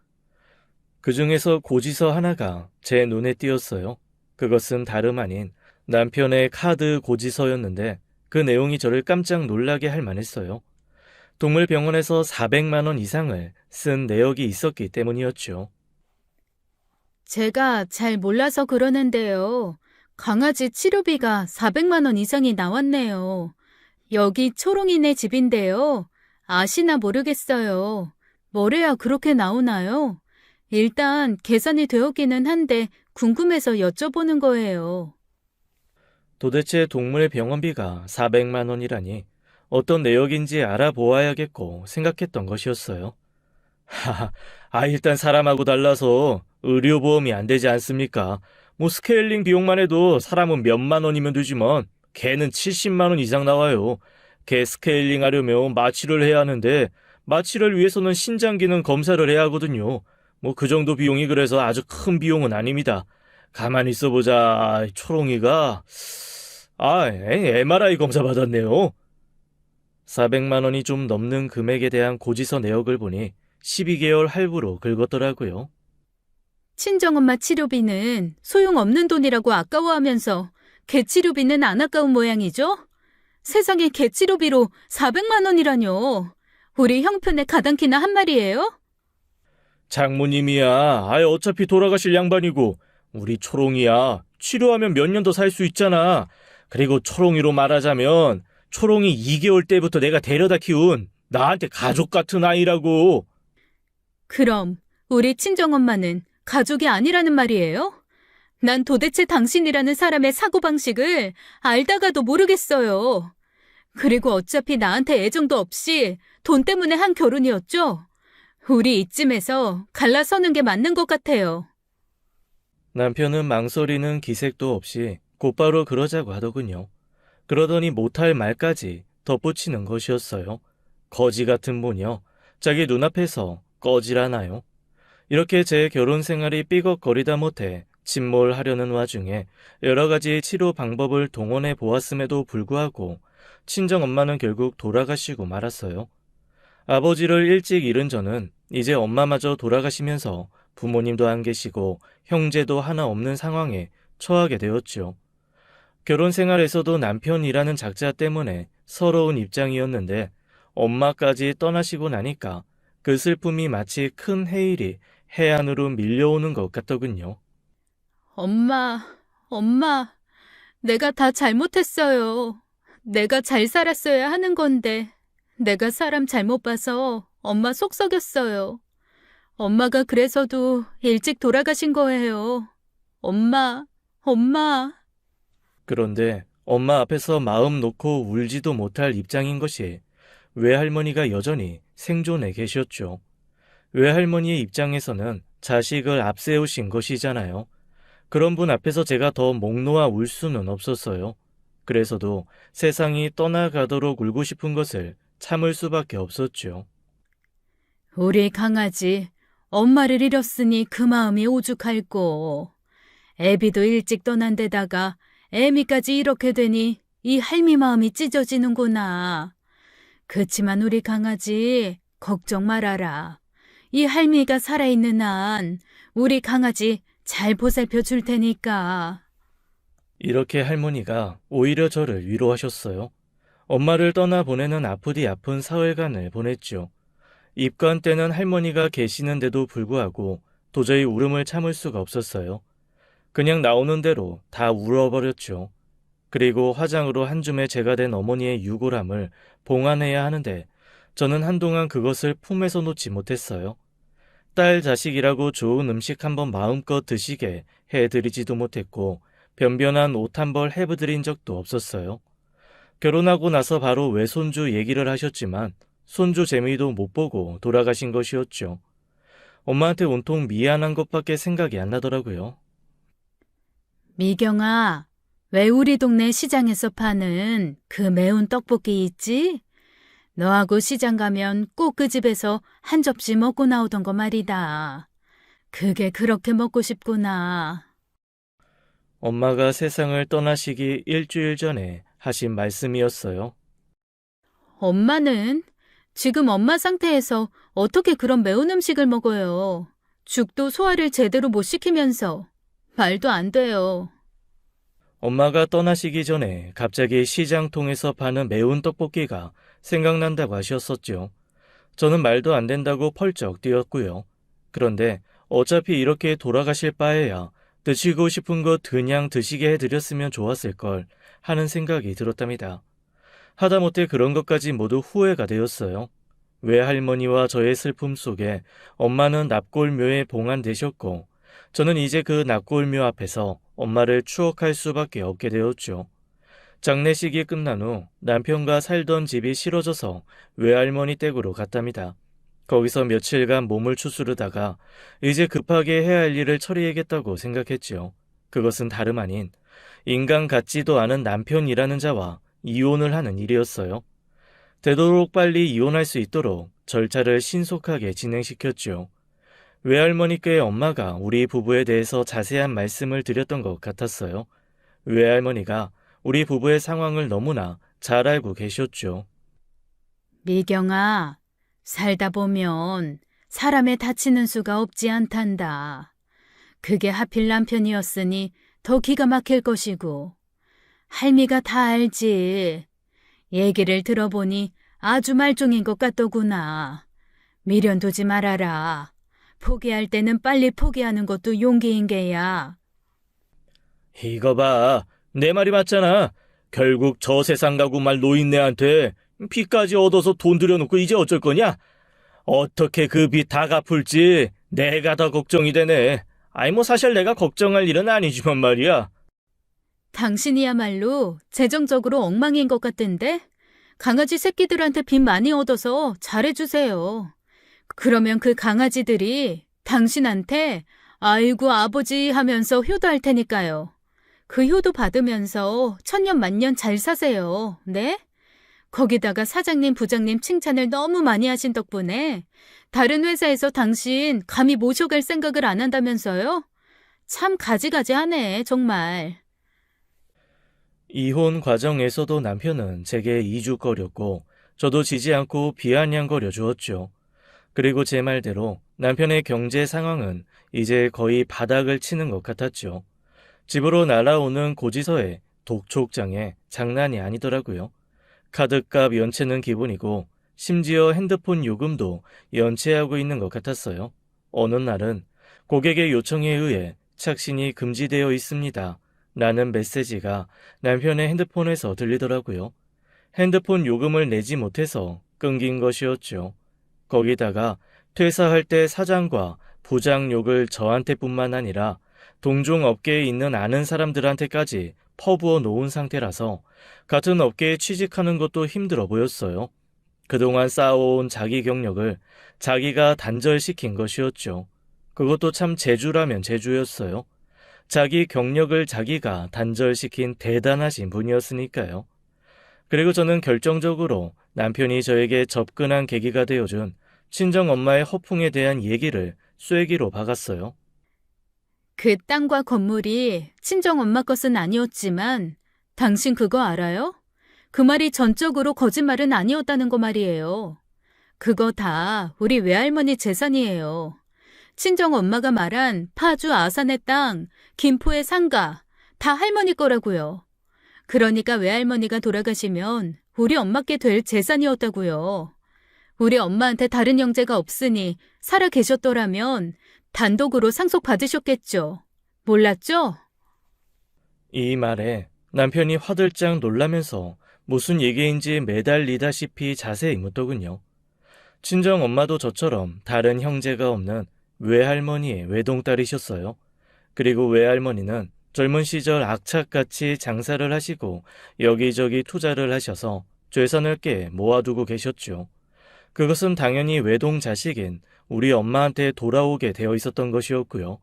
그 중에서 고지서 하나가 제 눈에 띄었어요. 그것은 다름 아닌 남편의 카드 고지서였는데 그 내용이 저를 깜짝 놀라게 할 만했어요. 동물병원에서 400만 원 이상을 쓴 내역이 있었기 때문이었죠. 제가 잘 몰라서 그러는데요. 강아지 치료비가 400만 원 이상이 나왔네요. 여기 초롱이네 집인데요. 아시나 모르겠어요. 뭐래야 그렇게 나오나요? 일단 계산이 되었기는 한데 궁금해서 여쭤보는 거예요. 도대체 동물 병원비가 400만 원이라니 어떤 내역인지 알아보아야겠고 생각했던 것이었어요. 일단 사람하고 달라서 의료보험이 안 되지 않습니까? 뭐 스케일링 비용만 해도 사람은 몇만 원이면 되지만 개는 70만 원 이상 나와요. 개 스케일링 하려면 마취를 해야 하는데 마취를 위해서는 신장 기능 검사를 해야 하거든요. 뭐 그 정도 비용이 그래서 아주 큰 비용은 아닙니다. 가만히 있어보자. 초롱이가 MRI 검사 받았네요. 400만 원이 좀 넘는 금액에 대한 고지서 내역을 보니 12개월 할부로 긁었더라고요. 친정엄마 치료비는 소용없는 돈이라고 아까워하면서 개 치료비는 안 아까운 모양이죠? 세상에 개 치료비로 400만 원이라뇨. 우리 형편에 가당키나 한 말이에요? 장모님이야. 어차피 돌아가실 양반이고 우리 초롱이야. 치료하면 몇 년 더 살 수 있잖아. 그리고 초롱이로 말하자면 초롱이 2개월 때부터 내가 데려다 키운 나한테 가족 같은 아이라고. 그럼 우리 친정엄마는 가족이 아니라는 말이에요? 난 도대체 당신이라는 사람의 사고방식을 알다가도 모르겠어요. 그리고 어차피 나한테 애정도 없이 돈 때문에 한 결혼이었죠? 우리 이쯤에서 갈라서는 게 맞는 것 같아요. 남편은 망설이는 기색도 없이 곧바로 그러자고 하더군요. 그러더니 못할 말까지 덧붙이는 것이었어요. 거지 같은 분이요. 자기 눈앞에서 꺼지라나요? 이렇게 제 결혼 생활이 삐걱거리다 못해 침몰하려는 와중에 여러 가지 치료 방법을 동원해 보았음에도 불구하고 친정엄마는 결국 돌아가시고 말았어요. 아버지를 일찍 잃은 저는 이제 엄마마저 돌아가시면서 부모님도 안 계시고 형제도 하나 없는 상황에 처하게 되었죠. 결혼 생활에서도 남편이라는 작자 때문에 서러운 입장이었는데 엄마까지 떠나시고 나니까 그 슬픔이 마치 큰 해일이 해안으로 밀려오는 것 같더군요. 엄마, 내가 다 잘못했어요. 내가 잘 살았어야 하는 건데, 내가 사람 잘못 봐서 엄마 속 썩였어요. 엄마가 그래서도 일찍 돌아가신 거예요. 엄마. 그런데 엄마 앞에서 마음 놓고 울지도 못할 입장인 것이 외할머니가 여전히 생존해 계셨죠. 외할머니의 입장에서는 자식을 앞세우신 것이잖아요. 그런 분 앞에서 제가 더 목 놓아 울 수는 없었어요. 그래서도 세상이 떠나가도록 울고 싶은 것을 참을 수밖에 없었죠. 우리 강아지, 엄마를 잃었으니 그 마음이 오죽할꼬. 애비도 일찍 떠난 데다가 애미까지 이렇게 되니 이 할미 마음이 찢어지는구나. 그치만 우리 강아지, 걱정 말아라. 이 할미가 살아있는 한 우리 강아지 잘 보살펴 줄 테니까. 이렇게 할머니가 오히려 저를 위로하셨어요. 엄마를 떠나보내는 아프디 아픈 사흘간을 보냈죠. 입관 때는 할머니가 계시는데도 불구하고 도저히 울음을 참을 수가 없었어요. 그냥 나오는 대로 다 울어버렸죠. 그리고 화장으로 한 줌의 제가 된 어머니의 유골함을 봉안해야 하는데 저는 한동안 그것을 품에서 놓지 못했어요. 딸 자식이라고 좋은 음식 한번 마음껏 드시게 해드리지도 못했고 변변한 옷 한 벌 해드린 적도 없었어요. 결혼하고 나서 바로 외손주 얘기를 하셨지만 손주 재미도 못 보고 돌아가신 것이었죠. 엄마한테 온통 미안한 것밖에 생각이 안 나더라고요. 미경아, 왜 우리 동네 시장에서 파는 그 매운 떡볶이 있지? 너하고 시장 가면 꼭 그 집에서 한 접시 먹고 나오던 거 말이다. 그게 그렇게 먹고 싶구나. 엄마가 세상을 떠나시기 일주일 전에 하신 말씀이었어요. 엄마는 지금 엄마 상태에서 어떻게 그런 매운 음식을 먹어요? 죽도 소화를 제대로 못 시키면서 말도 안 돼요. 엄마가 떠나시기 전에 갑자기 시장통에서 파는 매운 떡볶이가 생각난다고 하셨었죠. 저는 말도 안 된다고 펄쩍 뛰었고요. 그런데 어차피 이렇게 돌아가실 바에야 드시고 싶은 것 그냥 드시게 해드렸으면 좋았을걸 하는 생각이 들었답니다. 하다못해 그런 것까지 모두 후회가 되었어요. 외할머니와 저의 슬픔 속에 엄마는 납골묘에 봉안되셨고 저는 이제 그 납골묘 앞에서 엄마를 추억할 수밖에 없게 되었죠. 장례식이 끝난 후 남편과 살던 집이 싫어져서 외할머니 댁으로 갔답니다. 거기서 며칠간 몸을 추스르다가 이제 급하게 해야 할 일을 처리해야겠다고 생각했지요. 그것은 다름 아닌 인간 같지도 않은 남편이라는 자와 이혼을 하는 일이었어요. 되도록 빨리 이혼할 수 있도록 절차를 신속하게 진행시켰죠. 외할머니께 엄마가 우리 부부에 대해서 자세한 말씀을 드렸던 것 같았어요. 외할머니가 우리 부부의 상황을 너무나 잘 알고 계셨죠. 미경아, 살다 보면 사람에 다치는 수가 없지 않단다. 그게 하필 남편이었으니 더 기가 막힐 것이고. 할미가 다 알지. 얘기를 들어보니 아주 말종인 것 같더구나. 미련 두지 말아라. 포기할 때는 빨리 포기하는 것도 용기인 게야. 이거 봐. 내 말이 맞잖아. 결국 저 세상 가고 말 노인네한테 빚까지 얻어서 돈 들여놓고 이제 어쩔 거냐? 어떻게 그 빚 다 갚을지 내가 더 걱정이 되네. 아이 뭐 사실 내가 걱정할 일은 아니지만 말이야. 당신이야말로 재정적으로 엉망인 것 같던데? 강아지 새끼들한테 빚 많이 얻어서 잘해주세요. 그러면 그 강아지들이 당신한테 아이고 아버지 하면서 효도할 테니까요. 그 효도 받으면서 천년만년 잘 사세요. 네? 거기다가 사장님, 부장님 칭찬을 너무 많이 하신 덕분에 다른 회사에서 당신 감히 모셔갈 생각을 안 한다면서요? 참 가지가지하네, 정말. 이혼 과정에서도 남편은 제게 이죽거렸고 저도 지지 않고 비아냥거려 주었죠. 그리고 제 말대로 남편의 경제 상황은 이제 거의 바닥을 치는 것 같았죠. 집으로 날아오는 고지서에 독촉장애 장난이 아니더라고요. 카드값 연체는 기본이고 심지어 핸드폰 요금도 연체하고 있는 것 같았어요. 어느 날은 고객의 요청에 의해 착신이 금지되어 있습니다. 라는 메시지가 남편의 핸드폰에서 들리더라고요. 핸드폰 요금을 내지 못해서 끊긴 것이었죠. 거기다가 퇴사할 때 사장과 부장 욕을 저한테뿐만 아니라 동종 업계에 있는 아는 사람들한테까지 퍼부어 놓은 상태라서 같은 업계에 취직하는 것도 힘들어 보였어요. 그동안 쌓아온 자기 경력을 자기가 단절시킨 것이었죠. 그것도 참 재주라면 재주였어요. 자기 경력을 자기가 단절시킨 대단하신 분이었으니까요. 그리고 저는 결정적으로 남편이 저에게 접근한 계기가 되어준 친정엄마의 허풍에 대한 얘기를 쐐기로 박았어요. 그 땅과 건물이 친정엄마 것은 아니었지만 당신 그거 알아요? 그 말이 전적으로 거짓말은 아니었다는 거 말이에요. 그거 다 우리 외할머니 재산이에요. 친정엄마가 말한 파주 아산의 땅, 김포의 상가, 다 할머니 거라고요. 그러니까 외할머니가 돌아가시면 우리 엄마께 될 재산이었다고요. 우리 엄마한테 다른 형제가 없으니 살아 계셨더라면 단독으로 상속받으셨겠죠. 몰랐죠? 이 말에 남편이 화들짝 놀라면서 무슨 얘기인지 매달리다시피 자세히 묻더군요. 친정엄마도 저처럼 다른 형제가 없는 외할머니의 외동딸이셨어요. 그리고 외할머니는 젊은 시절 악착같이 장사를 하시고 여기저기 투자를 하셔서 재산을 꽤 모아두고 계셨죠. 그것은 당연히 외동 자식인 우리 엄마한테 돌아오게 되어 있었던 것이었고요.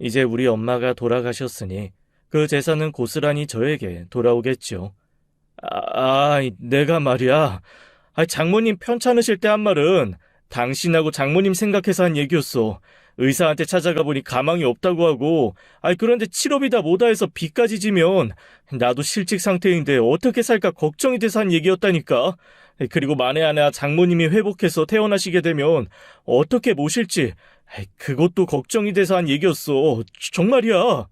이제 우리 엄마가 돌아가셨으니 그 재산은 고스란히 저에게 돌아오겠죠. 내가 말이야. 장모님 편찮으실 때 한 말은 당신하고 장모님 생각해서 한 얘기였어. 의사한테 찾아가 보니 가망이 없다고 하고, 그런데 치료비 다 못다 해서 빚까지 지면 나도 실직 상태인데 어떻게 살까 걱정이 돼서 한 얘기였다니까. 그리고 만에 하나 장모님이 회복해서 퇴원하시게 되면 어떻게 모실지 그것도 걱정이 돼서 한 얘기였어. 정말이야.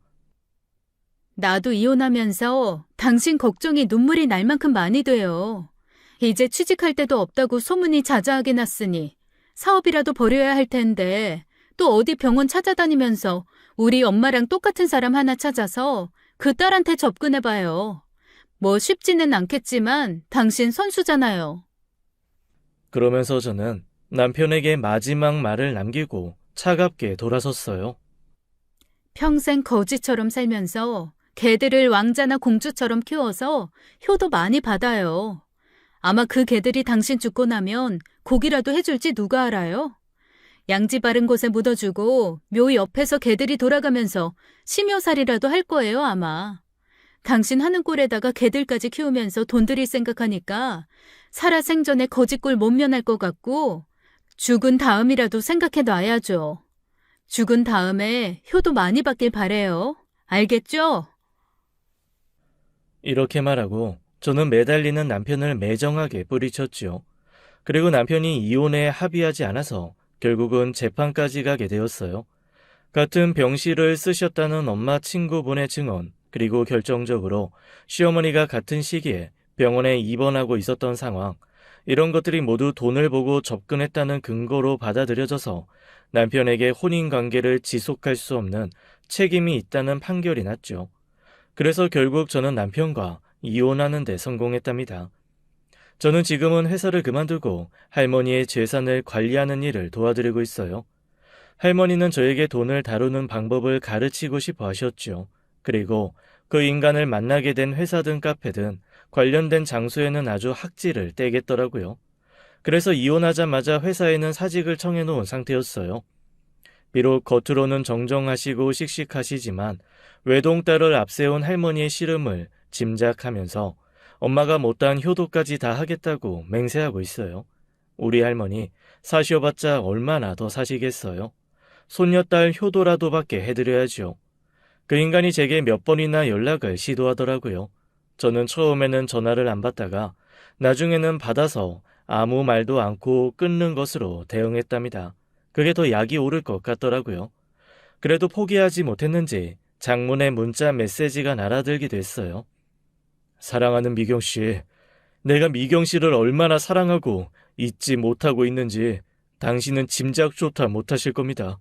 나도 이혼하면서 당신 걱정이 눈물이 날 만큼 많이 돼요. 이제 취직할 데도 없다고 소문이 자자하게 났으니 사업이라도 벌여야 할 텐데 또 어디 병원 찾아다니면서 우리 엄마랑 똑같은 사람 하나 찾아서 그 딸한테 접근해봐요. 뭐 쉽지는 않겠지만 당신 선수잖아요. 그러면서 저는 남편에게 마지막 말을 남기고 차갑게 돌아섰어요. 평생 거지처럼 살면서 개들을 왕자나 공주처럼 키워서 효도 많이 받아요. 아마 그 개들이 당신 죽고 나면 고기라도 해줄지 누가 알아요? 양지 바른 곳에 묻어주고 묘 옆에서 개들이 돌아가면서 심효살이라도 할 거예요, 아마. 당신 하는 꼴에다가 개들까지 키우면서 돈 들일 생각하니까 살아생전에 거지꼴 못 면할 것 같고 죽은 다음이라도 생각해 놔야죠. 죽은 다음에 효도 많이 받길 바래요. 알겠죠? 이렇게 말하고 저는 매달리는 남편을 매정하게 뿌리쳤지요. 그리고 남편이 이혼에 합의하지 않아서 결국은 재판까지 가게 되었어요. 같은 병실을 쓰셨다는 엄마 친구분의 증언, 그리고 결정적으로 시어머니가 같은 시기에 병원에 입원하고 있었던 상황, 이런 것들이 모두 돈을 보고 접근했다는 근거로 받아들여져서 남편에게 혼인관계를 지속할 수 없는 책임이 있다는 판결이 났죠. 그래서 결국 저는 남편과 이혼하는 데 성공했답니다. 저는 지금은 회사를 그만두고 할머니의 재산을 관리하는 일을 도와드리고 있어요. 할머니는 저에게 돈을 다루는 방법을 가르치고 싶어 하셨죠. 그리고 그 인간을 만나게 된 회사든 카페든 관련된 장소에는 아주 학지를 떼겠더라고요. 그래서 이혼하자마자 회사에는 사직을 청해놓은 상태였어요. 비록 겉으로는 정정하시고 씩씩하시지만 외동딸을 앞세운 할머니의 씨름을 짐작하면서 엄마가 못다한 효도까지 다 하겠다고 맹세하고 있어요. 우리 할머니 사시어봤자 얼마나 더 사시겠어요. 손녀딸 효도라도 받게 해드려야죠. 그 인간이 제게 몇 번이나 연락을 시도하더라고요. 저는 처음에는 전화를 안 받다가 나중에는 받아서 아무 말도 않고 끊는 것으로 대응했답니다. 그게 더 약이 오를 것 같더라고요. 그래도 포기하지 못했는지 장문의 문자 메시지가 날아들기도 했어요. 사랑하는 미경 씨, 내가 미경 씨를 얼마나 사랑하고 잊지 못하고 있는지 당신은 짐작조차 못하실 겁니다.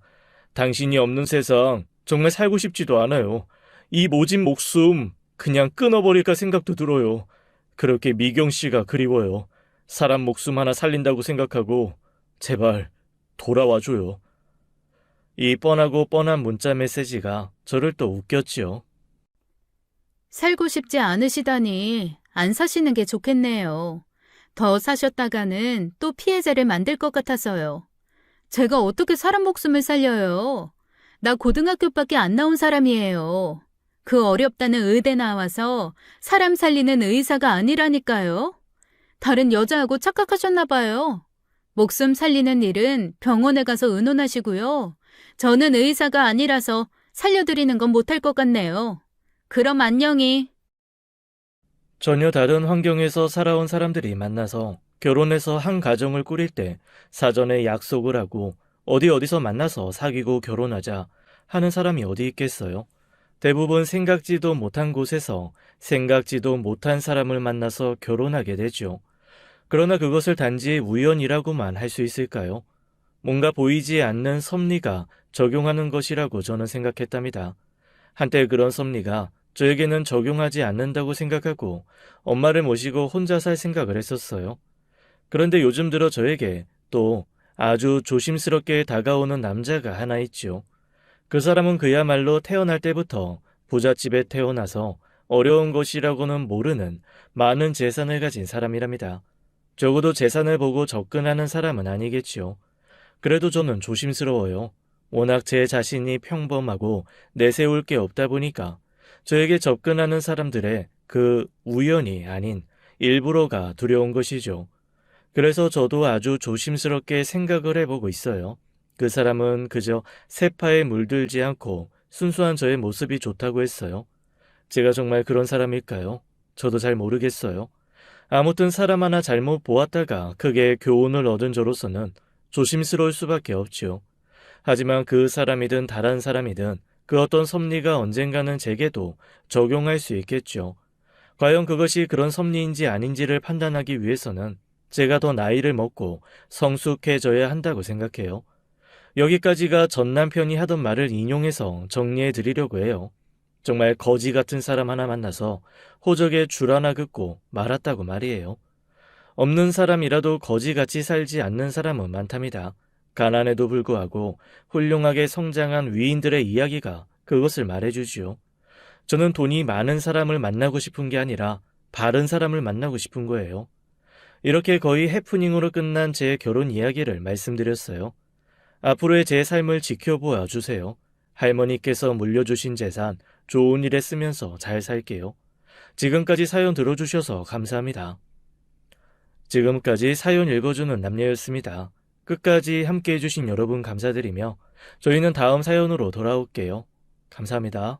당신이 없는 세상 정말 살고 싶지도 않아요. 이 모진 목숨 그냥 끊어버릴까 생각도 들어요. 그렇게 미경 씨가 그리워요. 사람 목숨 하나 살린다고 생각하고 제발 돌아와줘요. 이 뻔하고 뻔한 문자 메시지가 저를 또 웃겼지요. 살고 싶지 않으시다니 안 사시는 게 좋겠네요. 더 사셨다가는 또 피해자를 만들 것 같아서요. 제가 어떻게 사람 목숨을 살려요? 나 고등학교밖에 안 나온 사람이에요. 그 어렵다는 의대 나와서 사람 살리는 의사가 아니라니까요. 다른 여자하고 착각하셨나 봐요. 목숨 살리는 일은 병원에 가서 의논하시고요. 저는 의사가 아니라서 살려드리는 건 못할 것 같네요. 그럼 안녕히. 전혀 다른 환경에서 살아온 사람들이 만나서 결혼해서 한 가정을 꾸릴 때 사전에 약속을 하고 어디서 만나서 사귀고 결혼하자 하는 사람이 어디 있겠어요? 대부분 생각지도 못한 곳에서 생각지도 못한 사람을 만나서 결혼하게 되죠. 그러나 그것을 단지 우연이라고만 할 수 있을까요? 뭔가 보이지 않는 섭리가 적용하는 것이라고 저는 생각했답니다. 한때 그런 섭리가 저에게는 적용하지 않는다고 생각하고 엄마를 모시고 혼자 살 생각을 했었어요. 그런데 요즘 들어 저에게 또 아주 조심스럽게 다가오는 남자가 하나 있죠. 그 사람은 그야말로 태어날 때부터 부잣집에 태어나서 어려운 것이라고는 모르는 많은 재산을 가진 사람이랍니다. 적어도 재산을 보고 접근하는 사람은 아니겠지요. 그래도 저는 조심스러워요. 워낙 제 자신이 평범하고 내세울 게 없다 보니까 저에게 접근하는 사람들의 그 우연이 아닌 일부러가 두려운 것이죠. 그래서 저도 아주 조심스럽게 생각을 해보고 있어요. 그 사람은 그저 세파에 물들지 않고 순수한 저의 모습이 좋다고 했어요. 제가 정말 그런 사람일까요? 저도 잘 모르겠어요. 아무튼 사람 하나 잘못 보았다가 크게 교훈을 얻은 저로서는 조심스러울 수밖에 없지요. 하지만 그 사람이든 다른 사람이든 그 어떤 섭리가 언젠가는 제게도 적용할 수 있겠죠. 과연 그것이 그런 섭리인지 아닌지를 판단하기 위해서는 제가 더 나이를 먹고 성숙해져야 한다고 생각해요. 여기까지가 전 남편이 하던 말을 인용해서 정리해 드리려고 해요. 정말 거지 같은 사람 하나 만나서 호적에 줄 하나 긋고 말았다고 말이에요. 없는 사람이라도 거지같이 살지 않는 사람은 많답니다. 가난에도 불구하고 훌륭하게 성장한 위인들의 이야기가 그것을 말해주지요. 저는 돈이 많은 사람을 만나고 싶은 게 아니라 바른 사람을 만나고 싶은 거예요. 이렇게 거의 해프닝으로 끝난 제 결혼 이야기를 말씀드렸어요. 앞으로의 제 삶을 지켜보아 주세요. 할머니께서 물려주신 재산 좋은 일에 쓰면서 잘 살게요. 지금까지 사연 들어주셔서 감사합니다. 지금까지 사연 읽어주는 남녀였습니다. 끝까지 함께 해주신 여러분 감사드리며 저희는 다음 사연으로 돌아올게요. 감사합니다.